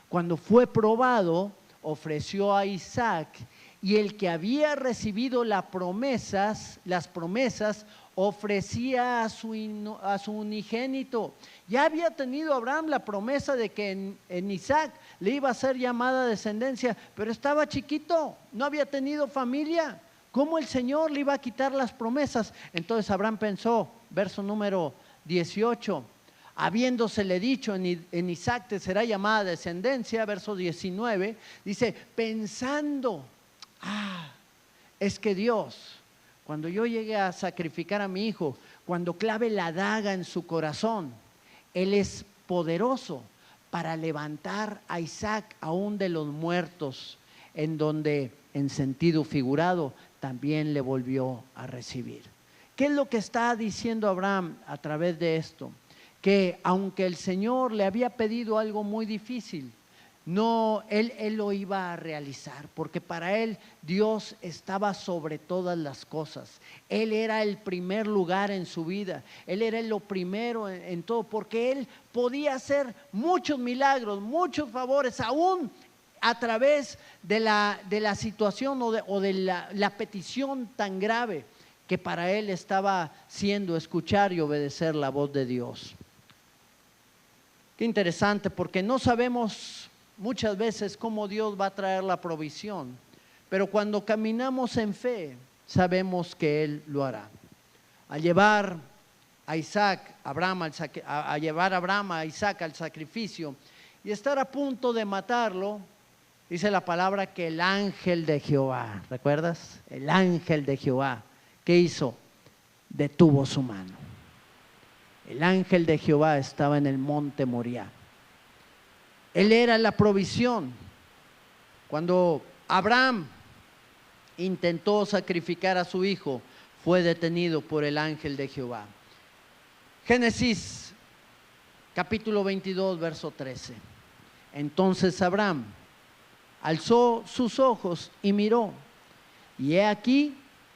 [SPEAKER 1] cuando fue probado, ofreció a Isaac, y el que había recibido las promesas, ofrecía a su unigénito. Ya había tenido Abraham la promesa de que en Isaac le iba a ser llamada descendencia, pero estaba chiquito, no había tenido familia. ¿Cómo el Señor le iba a quitar las promesas? Entonces Abraham pensó, verso número 18, habiéndosele dicho: en Isaac te será llamada descendencia. Verso 19, dice: pensando, es que Dios, cuando yo llegue a sacrificar a mi hijo, cuando clave la daga en su corazón, Él es poderoso para levantar a Isaac aún de los muertos, en donde en sentido figurado también le volvió a recibir. ¿Qué es lo que está diciendo Abraham a través de esto? Que aunque el Señor le había pedido algo muy difícil, no, él lo iba a realizar, porque para él Dios estaba sobre todas las cosas. Él era el primer lugar en su vida, Él era lo primero en todo, porque Él podía hacer muchos milagros, muchos favores, aún a través de la situación o de la petición tan grave que para él estaba siendo escuchar y obedecer la voz de Dios. Qué interesante, porque no sabemos muchas veces cómo Dios va a traer la provisión, pero cuando caminamos en fe, sabemos que Él lo hará. Al llevar a Abraham a Isaac al sacrificio y estar a punto de matarlo, dice la palabra que el ángel de Jehová, ¿recuerdas? El ángel de Jehová, ¿qué hizo? Detuvo su mano. El ángel de Jehová estaba en el monte Moriah. Él era la provisión. Cuando Abraham intentó sacrificar a su hijo, fue detenido por el ángel de Jehová. Génesis capítulo 22, verso 13. Entonces Abraham alzó sus ojos y miró, y he aquí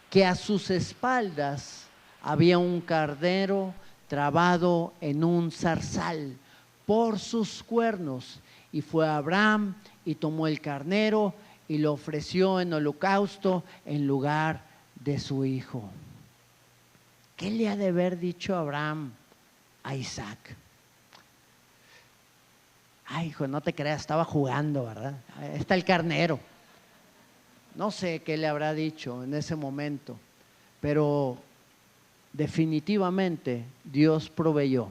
[SPEAKER 1] que a sus espaldas había un carnero trabado en un zarzal por sus cuernos. Y fue Abraham y tomó el carnero y lo ofreció en holocausto en lugar de su hijo. ¿qué le ha de haber dicho Abraham a Isaac? Ay, hijo, no te creas, estaba jugando, ¿verdad? Ahí está el carnero. No sé qué le habrá dicho en ese momento, pero definitivamente Dios proveyó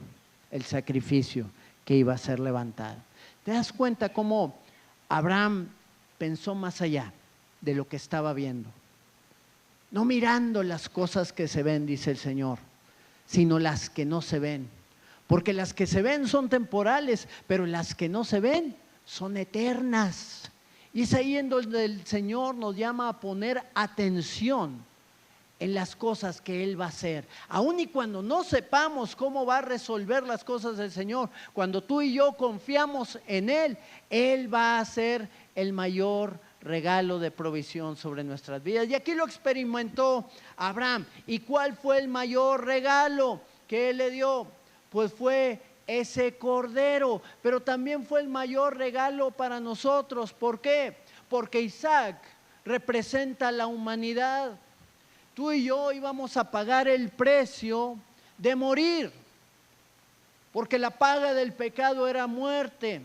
[SPEAKER 1] el sacrificio que iba a ser levantado. ¿Te das cuenta cómo Abraham pensó más allá de lo que estaba viendo? No mirando las cosas que se ven, dice el Señor, sino las que no se ven. Porque las que se ven son temporales, pero las que no se ven son eternas. Y es ahí en donde el Señor nos llama a poner atención en las cosas que Él va a hacer. Aun y cuando no sepamos cómo va a resolver las cosas del Señor, cuando tú y yo confiamos en Él, Él va a hacer el mayor regalo de provisión sobre nuestras vidas. Y aquí lo experimentó Abraham. ¿Y cuál fue el mayor regalo que Él le dio? Pues fue ese cordero, pero también fue el mayor regalo para nosotros. ¿Por qué? Porque Isaac representa la humanidad. Tú y yo íbamos a pagar el precio de morir, porque la paga del pecado era muerte.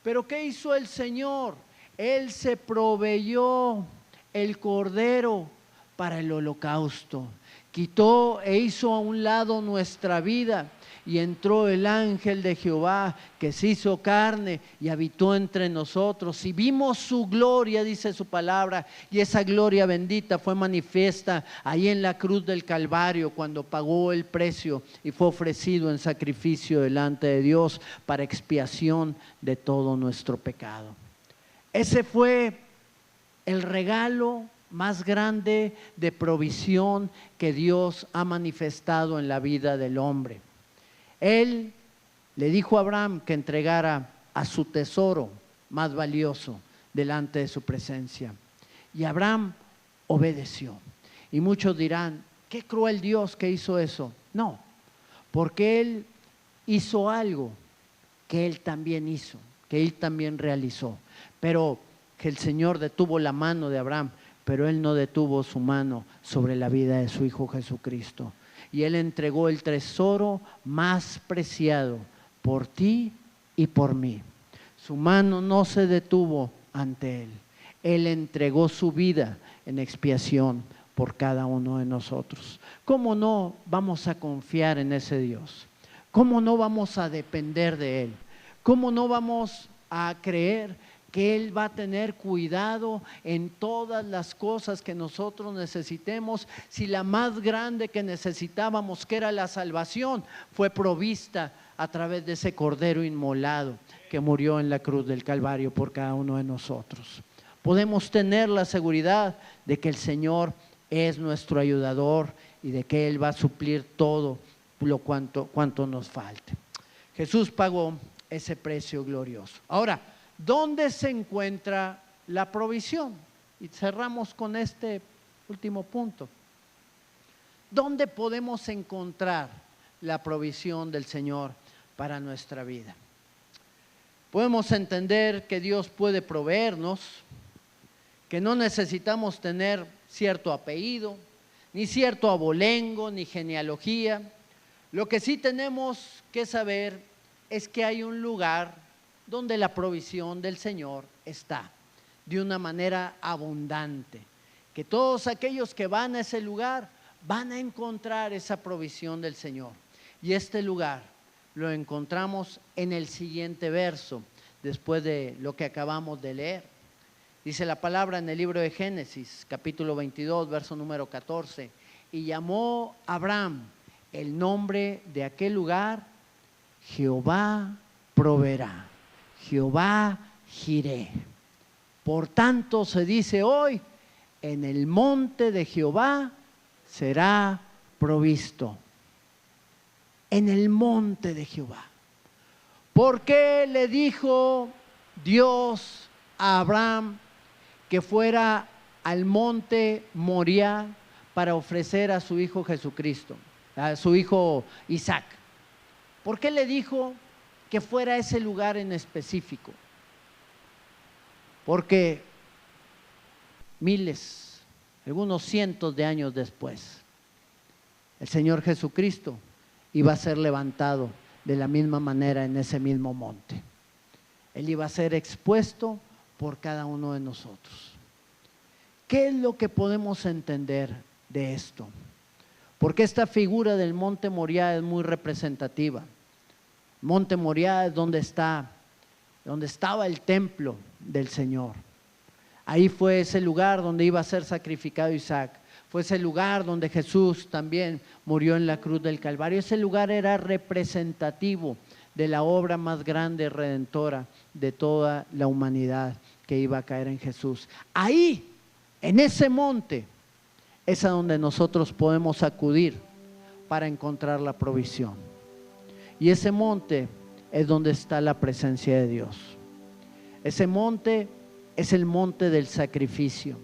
[SPEAKER 1] Pero ¿qué hizo el Señor? Él se proveyó el cordero para el holocausto. Quitó e hizo a un lado nuestra vida. Y entró el ángel de Jehová que se hizo carne y habitó entre nosotros. Y vimos su gloria, dice su palabra, y esa gloria bendita fue manifiesta ahí en la cruz del Calvario cuando pagó el precio y fue ofrecido en sacrificio delante de Dios para expiación de todo nuestro pecado. Ese fue el regalo más grande de provisión que Dios ha manifestado en la vida del hombre. Él le dijo a Abraham que entregara a su tesoro más valioso delante de su presencia. Y Abraham obedeció. Y muchos dirán, qué cruel Dios que hizo eso. No, porque Él hizo algo que Él también hizo, que Él también realizó. Pero que el Señor detuvo la mano de Abraham, pero Él no detuvo su mano sobre la vida de su Hijo Jesucristo. Y Él entregó el tesoro más preciado por ti y por mí. Su mano no se detuvo ante Él. Él entregó su vida en expiación por cada uno de nosotros. ¿Cómo no vamos a confiar en ese Dios? ¿Cómo no vamos a depender de Él? ¿Cómo no vamos a creer que Él va a tener cuidado en todas las cosas que nosotros necesitemos? Si la más grande que necesitábamos, que era la salvación, fue provista a través de ese cordero inmolado que murió en la cruz del Calvario por cada uno de nosotros. Podemos tener la seguridad de que el Señor es nuestro ayudador y de que Él va a suplir todo lo cuanto nos falte. Jesús pagó ese precio glorioso. Ahora, ¿dónde se encuentra la provisión? Y cerramos con este último punto. ¿Dónde podemos encontrar la provisión del Señor para nuestra vida? Podemos entender que Dios puede proveernos, que no necesitamos tener cierto apellido, ni cierto abolengo, ni genealogía. Lo que sí tenemos que saber es que hay un lugar donde la provisión del Señor está de una manera abundante, que todos aquellos que van a ese lugar van a encontrar esa provisión del Señor. Y este lugar lo encontramos en el siguiente verso, después de lo que acabamos de leer. Dice la palabra en el libro de Génesis, capítulo 22, verso número 14, y llamó Abraham el nombre de aquel lugar, Jehová proveerá. Jehová Jireh. Por tanto se dice hoy, en el monte de Jehová será provisto. En el monte de Jehová. ¿Por qué le dijo Dios a Abraham que fuera al monte Moriah para ofrecer a su hijo Jesucristo, a su hijo Isaac? ¿Por qué le dijo que fuera a ese lugar en específico? Porque miles, algunos cientos de años después, El Señor Jesucristo iba a ser levantado de la misma manera en ese mismo monte. Él iba a ser expuesto por cada uno de nosotros. ¿Qué es lo que podemos entender de esto? Porque esta figura del monte Moriah es muy representativa. Monte Moriah es donde estaba el templo del Señor. Ahí fue ese lugar donde iba a ser sacrificado Isaac. Fue ese lugar donde Jesús también murió en la cruz del Calvario. Ese lugar era representativo de la obra más grande redentora de toda la humanidad que iba a caer en Jesús. Ahí, en ese monte, es a donde nosotros podemos acudir para encontrar la provisión. Y ese monte es donde está la presencia de Dios. Ese monte es el monte del sacrificio.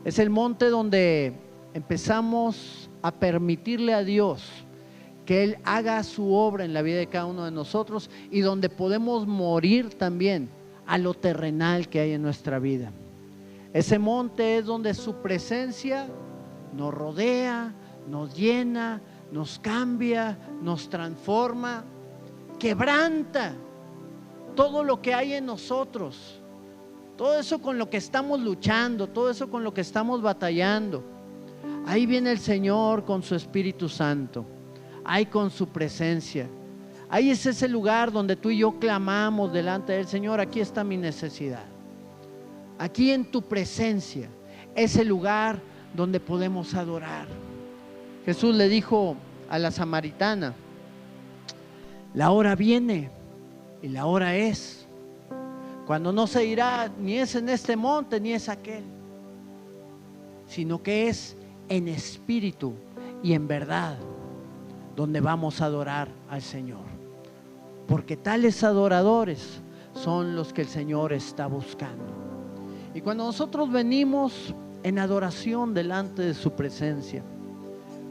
[SPEAKER 1] Es el monte donde empezamos a permitirle a Dios que Él haga su obra en la vida de cada uno de nosotros y donde podemos morir también a lo terrenal que hay en nuestra vida. Ese monte es donde su presencia nos rodea, nos llena, nos cambia, nos transforma, quebranta todo lo que hay en nosotros. Todo eso con lo que estamos luchando, todo eso con lo que estamos batallando. Ahí viene el Señor con su Espíritu Santo, ahí con su presencia. Ahí es ese lugar donde tú y yo clamamos delante del Señor: aquí está mi necesidad. Aquí en tu presencia, ese lugar donde podemos adorar. Jesús le dijo a la samaritana: la hora viene y la hora es, cuando no se dirá ni es en este monte ni es aquel, sino que es en espíritu y en verdad donde vamos a adorar al Señor. Porque tales adoradores son los que el Señor está buscando. Y cuando nosotros venimos en adoración delante de su presencia,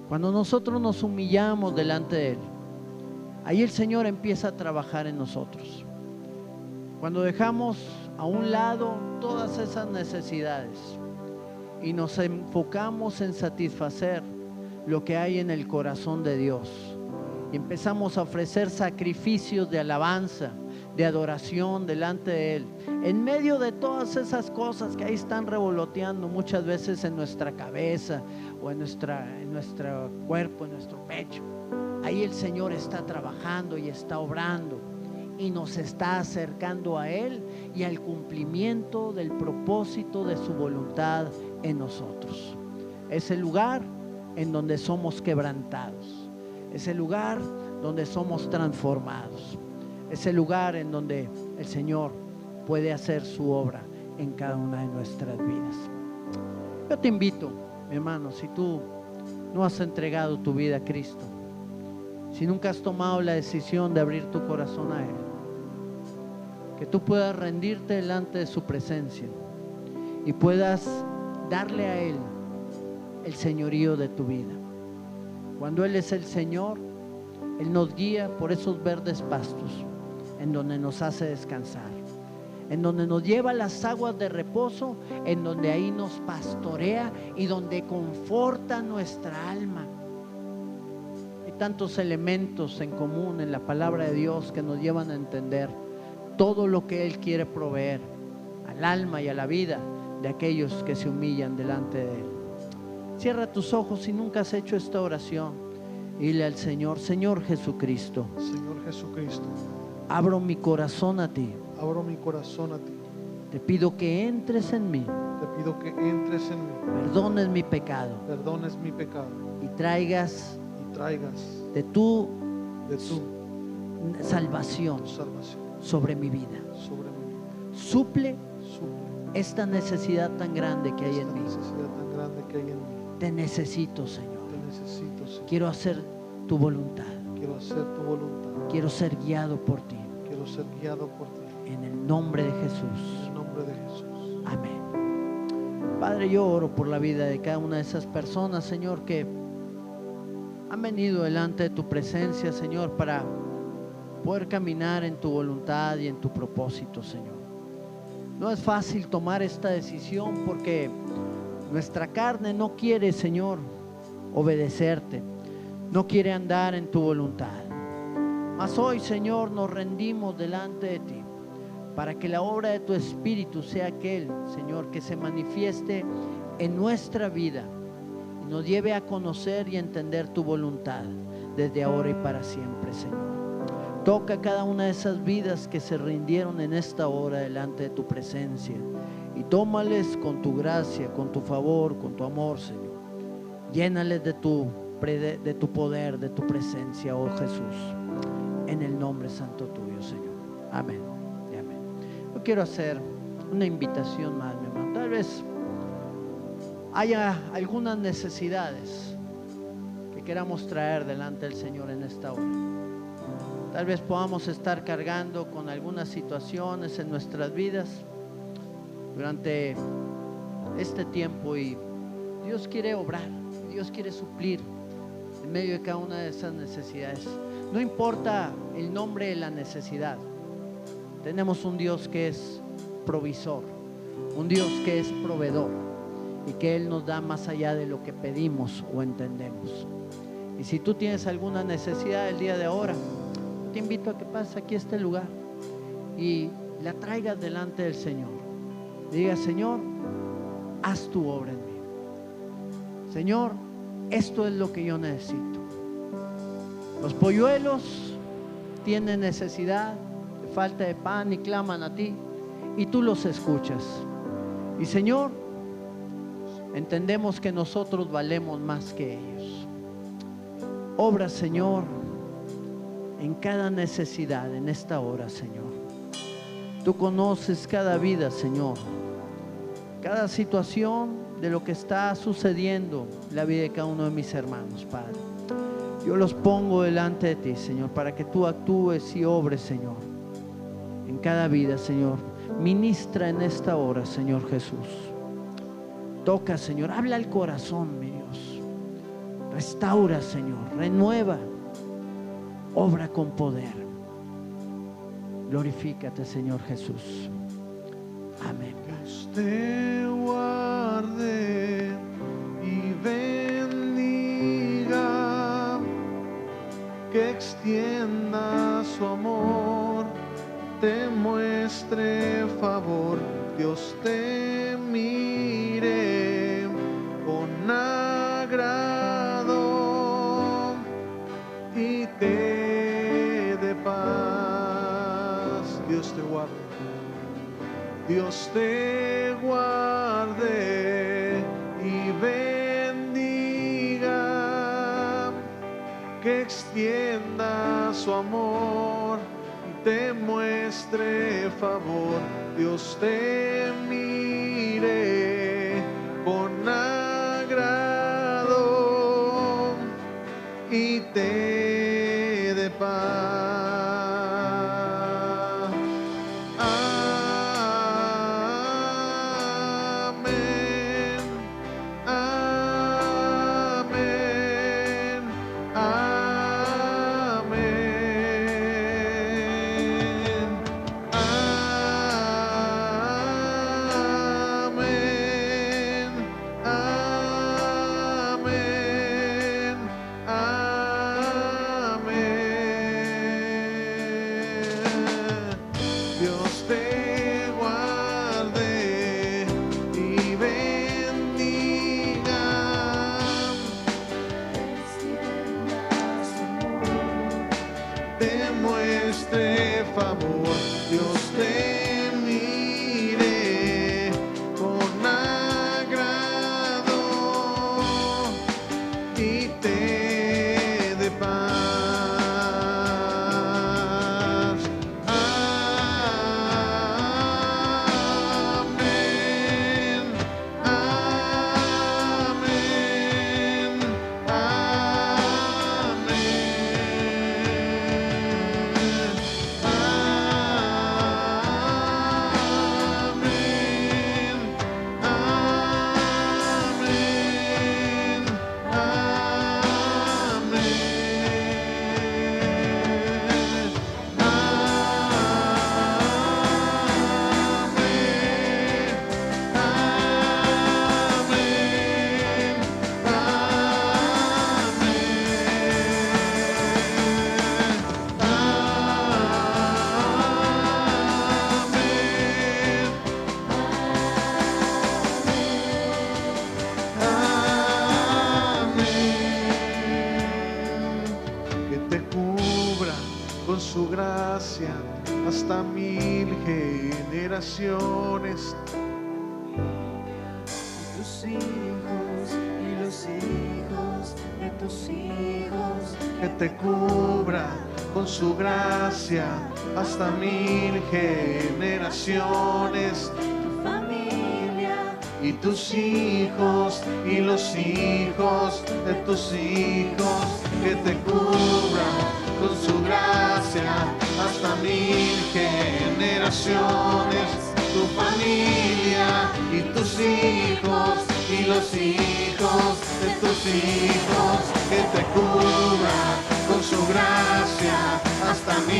[SPEAKER 1] cuando nosotros nos humillamos delante de Él, ahí el Señor empieza a trabajar en nosotros. Cuando dejamos a un lado todas esas necesidades y nos enfocamos en satisfacer lo que hay en el corazón de Dios y empezamos a ofrecer sacrificios de alabanza, de adoración delante de Él, en medio de todas esas cosas que ahí están revoloteando muchas veces en nuestra cabeza o en nuestro cuerpo, en nuestro pecho, ahí el Señor está trabajando y está obrando y nos está acercando a Él y al cumplimiento del propósito de su voluntad en nosotros. Es el lugar en donde somos quebrantados, es el lugar donde somos transformados, es el lugar en donde el Señor puede hacer su obra en cada una de nuestras vidas. Yo te invito, mi hermano, si tú no has entregado tu vida a Cristo, si nunca has tomado la decisión de abrir tu corazón a Él, que tú puedas rendirte delante de su presencia y puedas darle a Él el señorío de tu vida. Cuando Él es el Señor, Él nos guía por esos verdes pastos en donde nos hace descansar, en donde nos lleva a las aguas de reposo, en donde ahí nos pastorea y donde conforta nuestra alma. Hay tantos elementos en común en la palabra de Dios que nos llevan a entender todo lo que Él quiere proveer al alma y a la vida de aquellos que se humillan delante de Él. Cierra tus ojos si nunca has hecho esta oración y dile al Señor: Señor Jesucristo,
[SPEAKER 2] Señor Jesucristo,
[SPEAKER 1] abro mi corazón a ti.
[SPEAKER 2] abro mi corazón a ti.
[SPEAKER 1] Te pido que entres en mí,
[SPEAKER 2] Te pido que entres en mí,
[SPEAKER 1] perdones mi pecado
[SPEAKER 2] perdones mi pecado
[SPEAKER 1] y traigas
[SPEAKER 2] y traigas
[SPEAKER 1] de tu
[SPEAKER 2] de tu
[SPEAKER 1] salvación
[SPEAKER 2] salvación
[SPEAKER 1] sobre mi vida.
[SPEAKER 2] sobre mi vida.
[SPEAKER 1] Suple
[SPEAKER 2] Suple
[SPEAKER 1] esta necesidad tan grande que hay
[SPEAKER 2] esta
[SPEAKER 1] en mí.
[SPEAKER 2] necesidad tan grande que hay en mí.
[SPEAKER 1] Te necesito, Señor.
[SPEAKER 2] Te necesito, Señor.
[SPEAKER 1] Quiero hacer tu voluntad.
[SPEAKER 2] Quiero hacer tu voluntad.
[SPEAKER 1] Quiero ser guiado por ti.
[SPEAKER 2] Quiero ser guiado por ti.
[SPEAKER 1] En el nombre de
[SPEAKER 2] En
[SPEAKER 1] Jesús.
[SPEAKER 2] el nombre de Jesús.
[SPEAKER 1] Amén. Padre, yo oro por la vida de cada una de esas personas, Señor, que han venido delante de tu presencia, Señor, para poder caminar en tu voluntad y en tu propósito, Señor. No es fácil tomar esta decisión porque nuestra carne no quiere, Señor, obedecerte. no quiere andar en tu voluntad. Mas hoy, Señor, nos rendimos delante de ti para que la obra de tu Espíritu sea aquel, Señor, que se manifieste en nuestra vida y nos lleve a conocer y entender tu voluntad desde ahora y para siempre, Señor. Toca cada una de esas vidas que se rindieron en esta hora delante de tu presencia y tómales con tu gracia, con tu favor, con tu amor, Señor. Llénales de tu poder, de tu presencia, oh Jesús, en el nombre santo tuyo, Señor. Amén y amén. Yo quiero hacer una invitación más, mi hermano. Tal vez haya algunas necesidades que queramos traer delante del Señor en esta hora. Tal vez podamos estar cargando con algunas situaciones en nuestras vidas durante este tiempo y Dios quiere obrar, Dios quiere suplir en medio de cada una de esas necesidades. No importa el nombre de la necesidad, tenemos un Dios que es provisor, un Dios que es proveedor y que Él nos da más allá de lo que pedimos o entendemos. Y si tú tienes alguna necesidad el día de ahora, te invito a que pases aquí a este lugar y la traigas delante del Señor. Diga: Señor, haz tu obra en mí. Señor, esto es lo que yo necesito. Los polluelos tienen necesidad de falta de pan y claman a ti y tú los escuchas. Y Señor, entendemos que nosotros valemos más que ellos. Obra, Señor, en cada necesidad en esta hora, Señor. Tú conoces cada vida, Señor, cada situación de lo que está sucediendo en la vida de cada uno de mis hermanos, Padre. Yo los pongo delante de ti, Señor, para que tú actúes y obres, Señor, en cada vida, Señor. Ministra en esta hora, Señor Jesús. Toca, Señor, habla al corazón, mi Dios. Restaura, Señor, renueva. Obra con poder. Glorifícate, Señor Jesús. Amén.
[SPEAKER 2] Dios te guarde y bendiga, que extienda su amor, te muestre favor. Dios te mire con agrado y te paz. Dios te guarde. Dios te guarde y bendiga, que extienda su amor y te muestre favor. Dios te mire con agrado y te dé paz. generaciones.
[SPEAKER 3] Tus hijos y los hijos de tus hijos,
[SPEAKER 2] Que te cubra con su gracia hasta 1000 generaciones.
[SPEAKER 3] tu familia
[SPEAKER 2] Y tus hijos y los hijos de tus hijos, que te cubra con su gracia hasta 1000 generaciones. Tu familia y tus hijos y los hijos de tus hijos, que te cubra con su gracia hasta 1000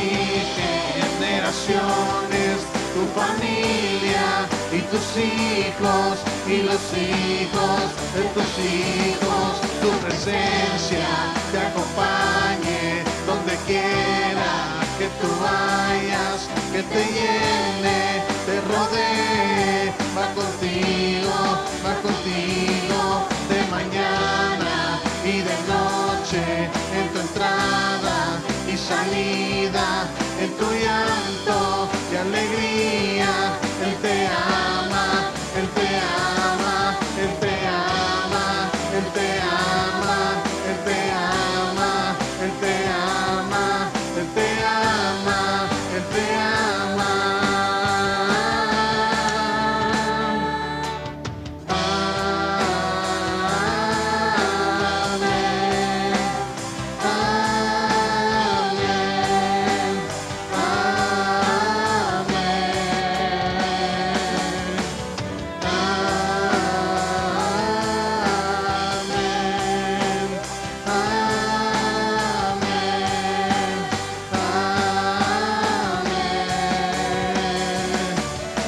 [SPEAKER 2] generaciones. Tu familia y tus hijos y los hijos de tus hijos, tu presencia te acompañe donde quiera que tú vayas, que te llene, te rodee, va contigo de mañana y de noche, en tu entrada y salida, en tu llanto y alegría. Él te ama, Él te ama, Él te ama, Él te ama, Él te ama, Él te ama, Él te ama, Él te ama.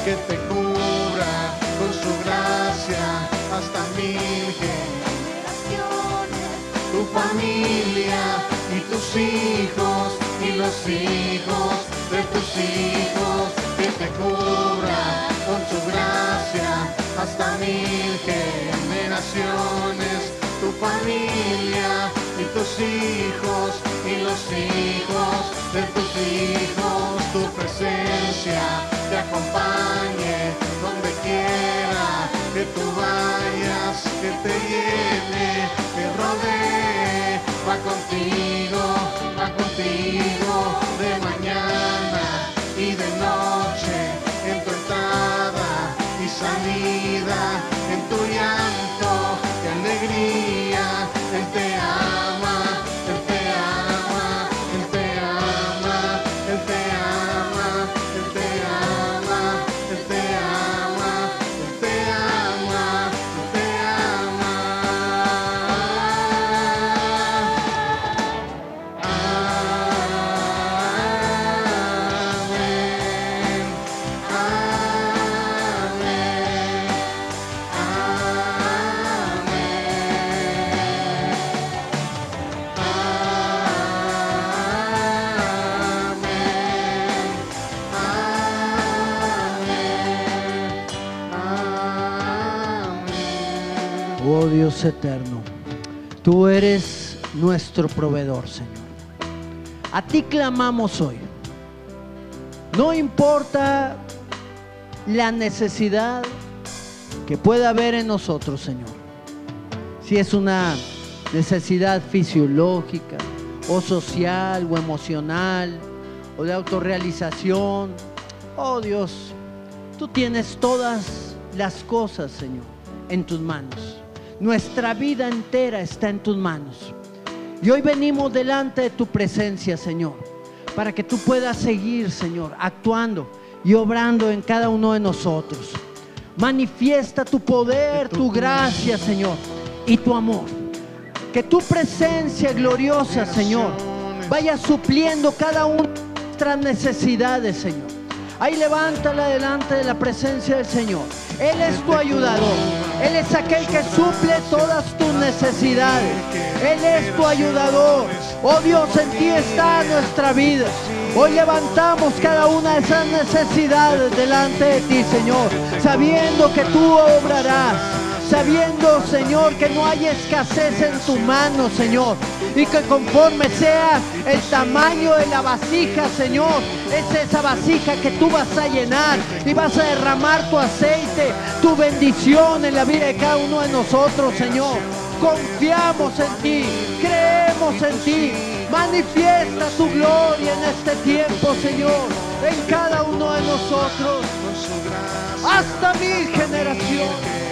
[SPEAKER 2] Que te cubra con su gracia hasta 1000
[SPEAKER 3] generaciones,
[SPEAKER 2] tu familia y tus hijos y los hijos de tus hijos, que te cubra con su gracia hasta 1000 generaciones. Tu familia y tus hijos y los hijos de tus hijos, tu presencia te acompañe donde quiera que tú vayas, que te llene, que rodee, va contigo de mañana y de noche, en tu entrada y salida, en tu llanto y alegría. Él te ama, Él te ama, Él te ama, Él te ama, Él te ama, Él te ama, Él te ama, Él te ama.
[SPEAKER 1] Oh Dios eterno, tú eres nuestro proveedor, Señor. A ti clamamos hoy. No importa la necesidad que pueda haber en nosotros, Señor. Si es una necesidad fisiológica o social o emocional o de autorrealización. Oh Dios, tú tienes todas las cosas, Señor, en tus manos. Nuestra vida entera está en tus manos. Y hoy venimos delante de tu presencia, Señor, para que tú puedas seguir, Señor, actuando y obrando en cada uno de nosotros. Manifiesta tu poder, tu gracia, Señor, y tu amor. Que tu presencia gloriosa, Señor, vaya supliendo cada una de nuestras necesidades, Señor. Ahí levántala delante de la presencia del Señor. Él es tu ayudador. Él es aquel que suple todas tus necesidades. Él es tu ayudador. Oh Dios, en ti está nuestra vida. Hoy levantamos cada una de esas necesidades delante de ti, Señor, sabiendo que tú obrarás, sabiendo, Señor, que no hay escasez en tu mano, Señor, y que conforme sea el tamaño de la vasija, Señor, es esa vasija que tú vas a llenar y vas a derramar tu aceite, tu bendición en la vida de cada uno de nosotros, Señor. Confiamos en ti, creemos en ti. Manifiesta tu gloria en este tiempo, Señor, en cada uno de nosotros, hasta 1000 generaciones,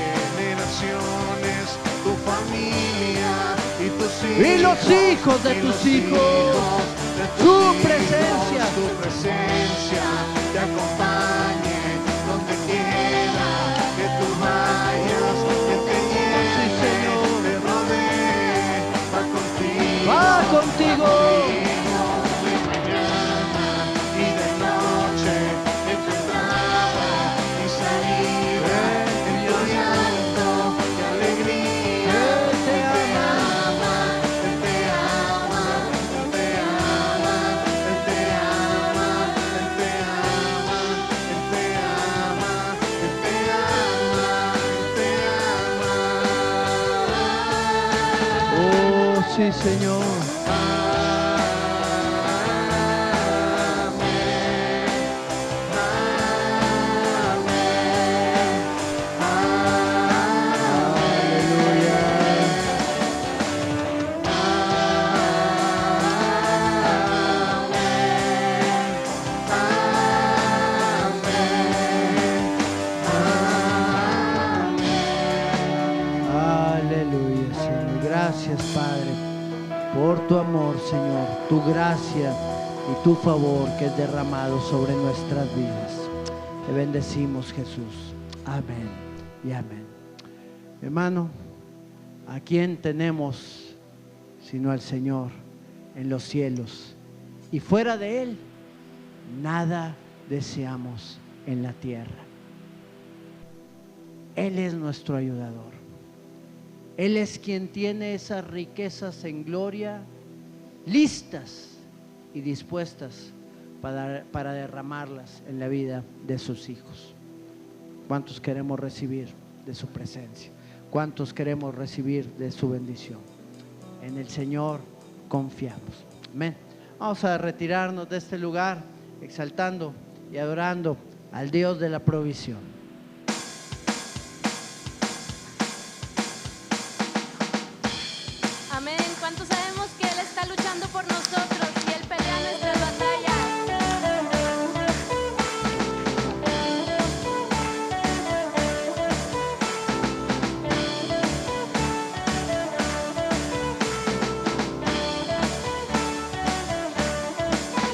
[SPEAKER 2] tu familia
[SPEAKER 1] y los hijos de tus hijos, tu presencia
[SPEAKER 2] te acompañe donde quiera que tú vayas, que te llene, te rodee, va contigo. De mañana y de noche, en tu entrada y salida, en tu llanto y alegría. Él te ama, Él te ama, Él te ama, Él te ama, Él te ama, Él te ama, Él te ama, Él te ama.
[SPEAKER 1] Oh, sí, Señor. Aleluya, Señor. Gracias, Padre, por tu amor, Señor, tu gracia y tu favor que es derramado sobre nuestras vidas. Te bendecimos, Jesús. Amén y amén. Mi hermano, ¿a quién tenemos sino al Señor en los cielos? Y fuera de Él, nada deseamos en la tierra. Él es nuestro ayudador. Él es quien tiene esas riquezas en gloria listas y dispuestas para derramarlas en la vida de sus hijos. ¿Cuántos queremos recibir de su presencia? ¿Cuántos queremos recibir de su bendición? En el Señor confiamos. Amén. Vamos a retirarnos de este lugar exaltando y adorando al Dios de la provisión.
[SPEAKER 4] Amén. ¿Cuántos sabemos que Él está luchando por nosotros y Él pelea nuestras batallas?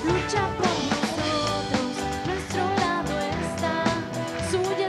[SPEAKER 3] Lucha por nosotros, nuestro lado está, suya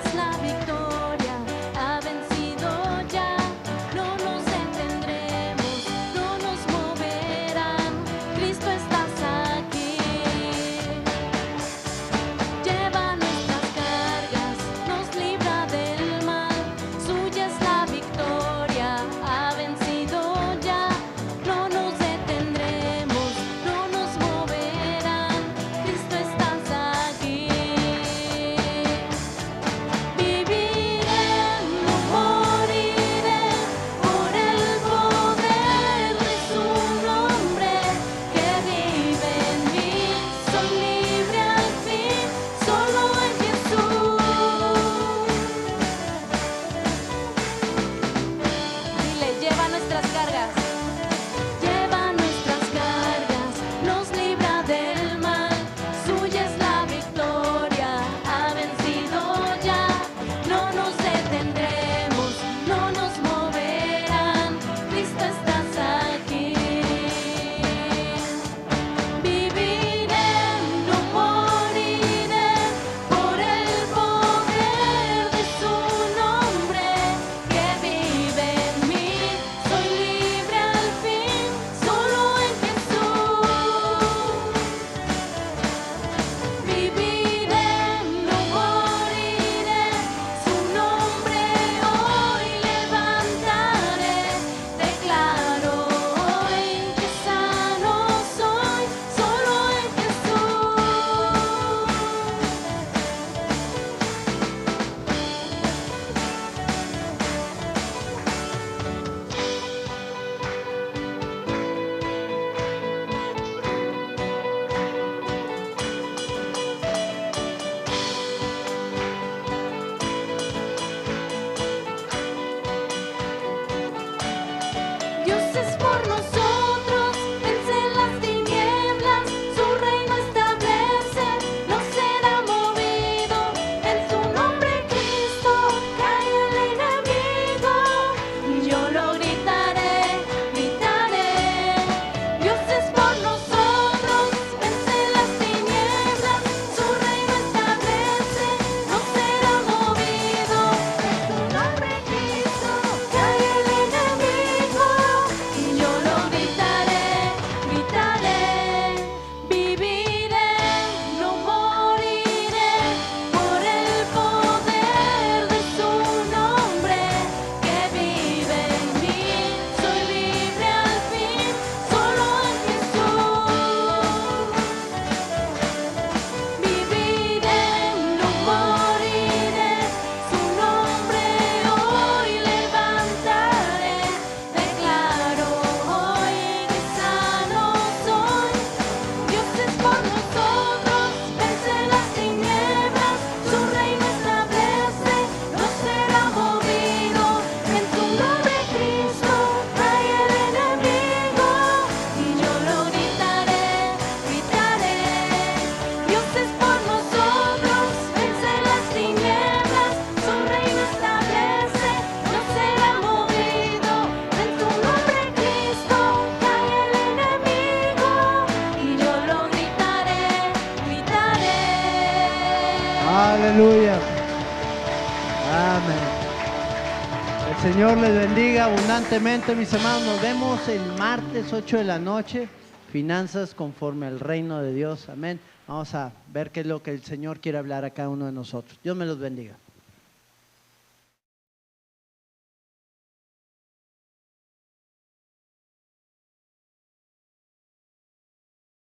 [SPEAKER 1] Aleluya. Amén. El Señor les bendiga abundantemente, mis hermanos. Nos vemos el martes 8 de la noche. Finanzas conforme al reino de Dios. Amén. Vamos a ver qué es lo que el Señor quiere hablar a cada uno de nosotros. Dios me los bendiga.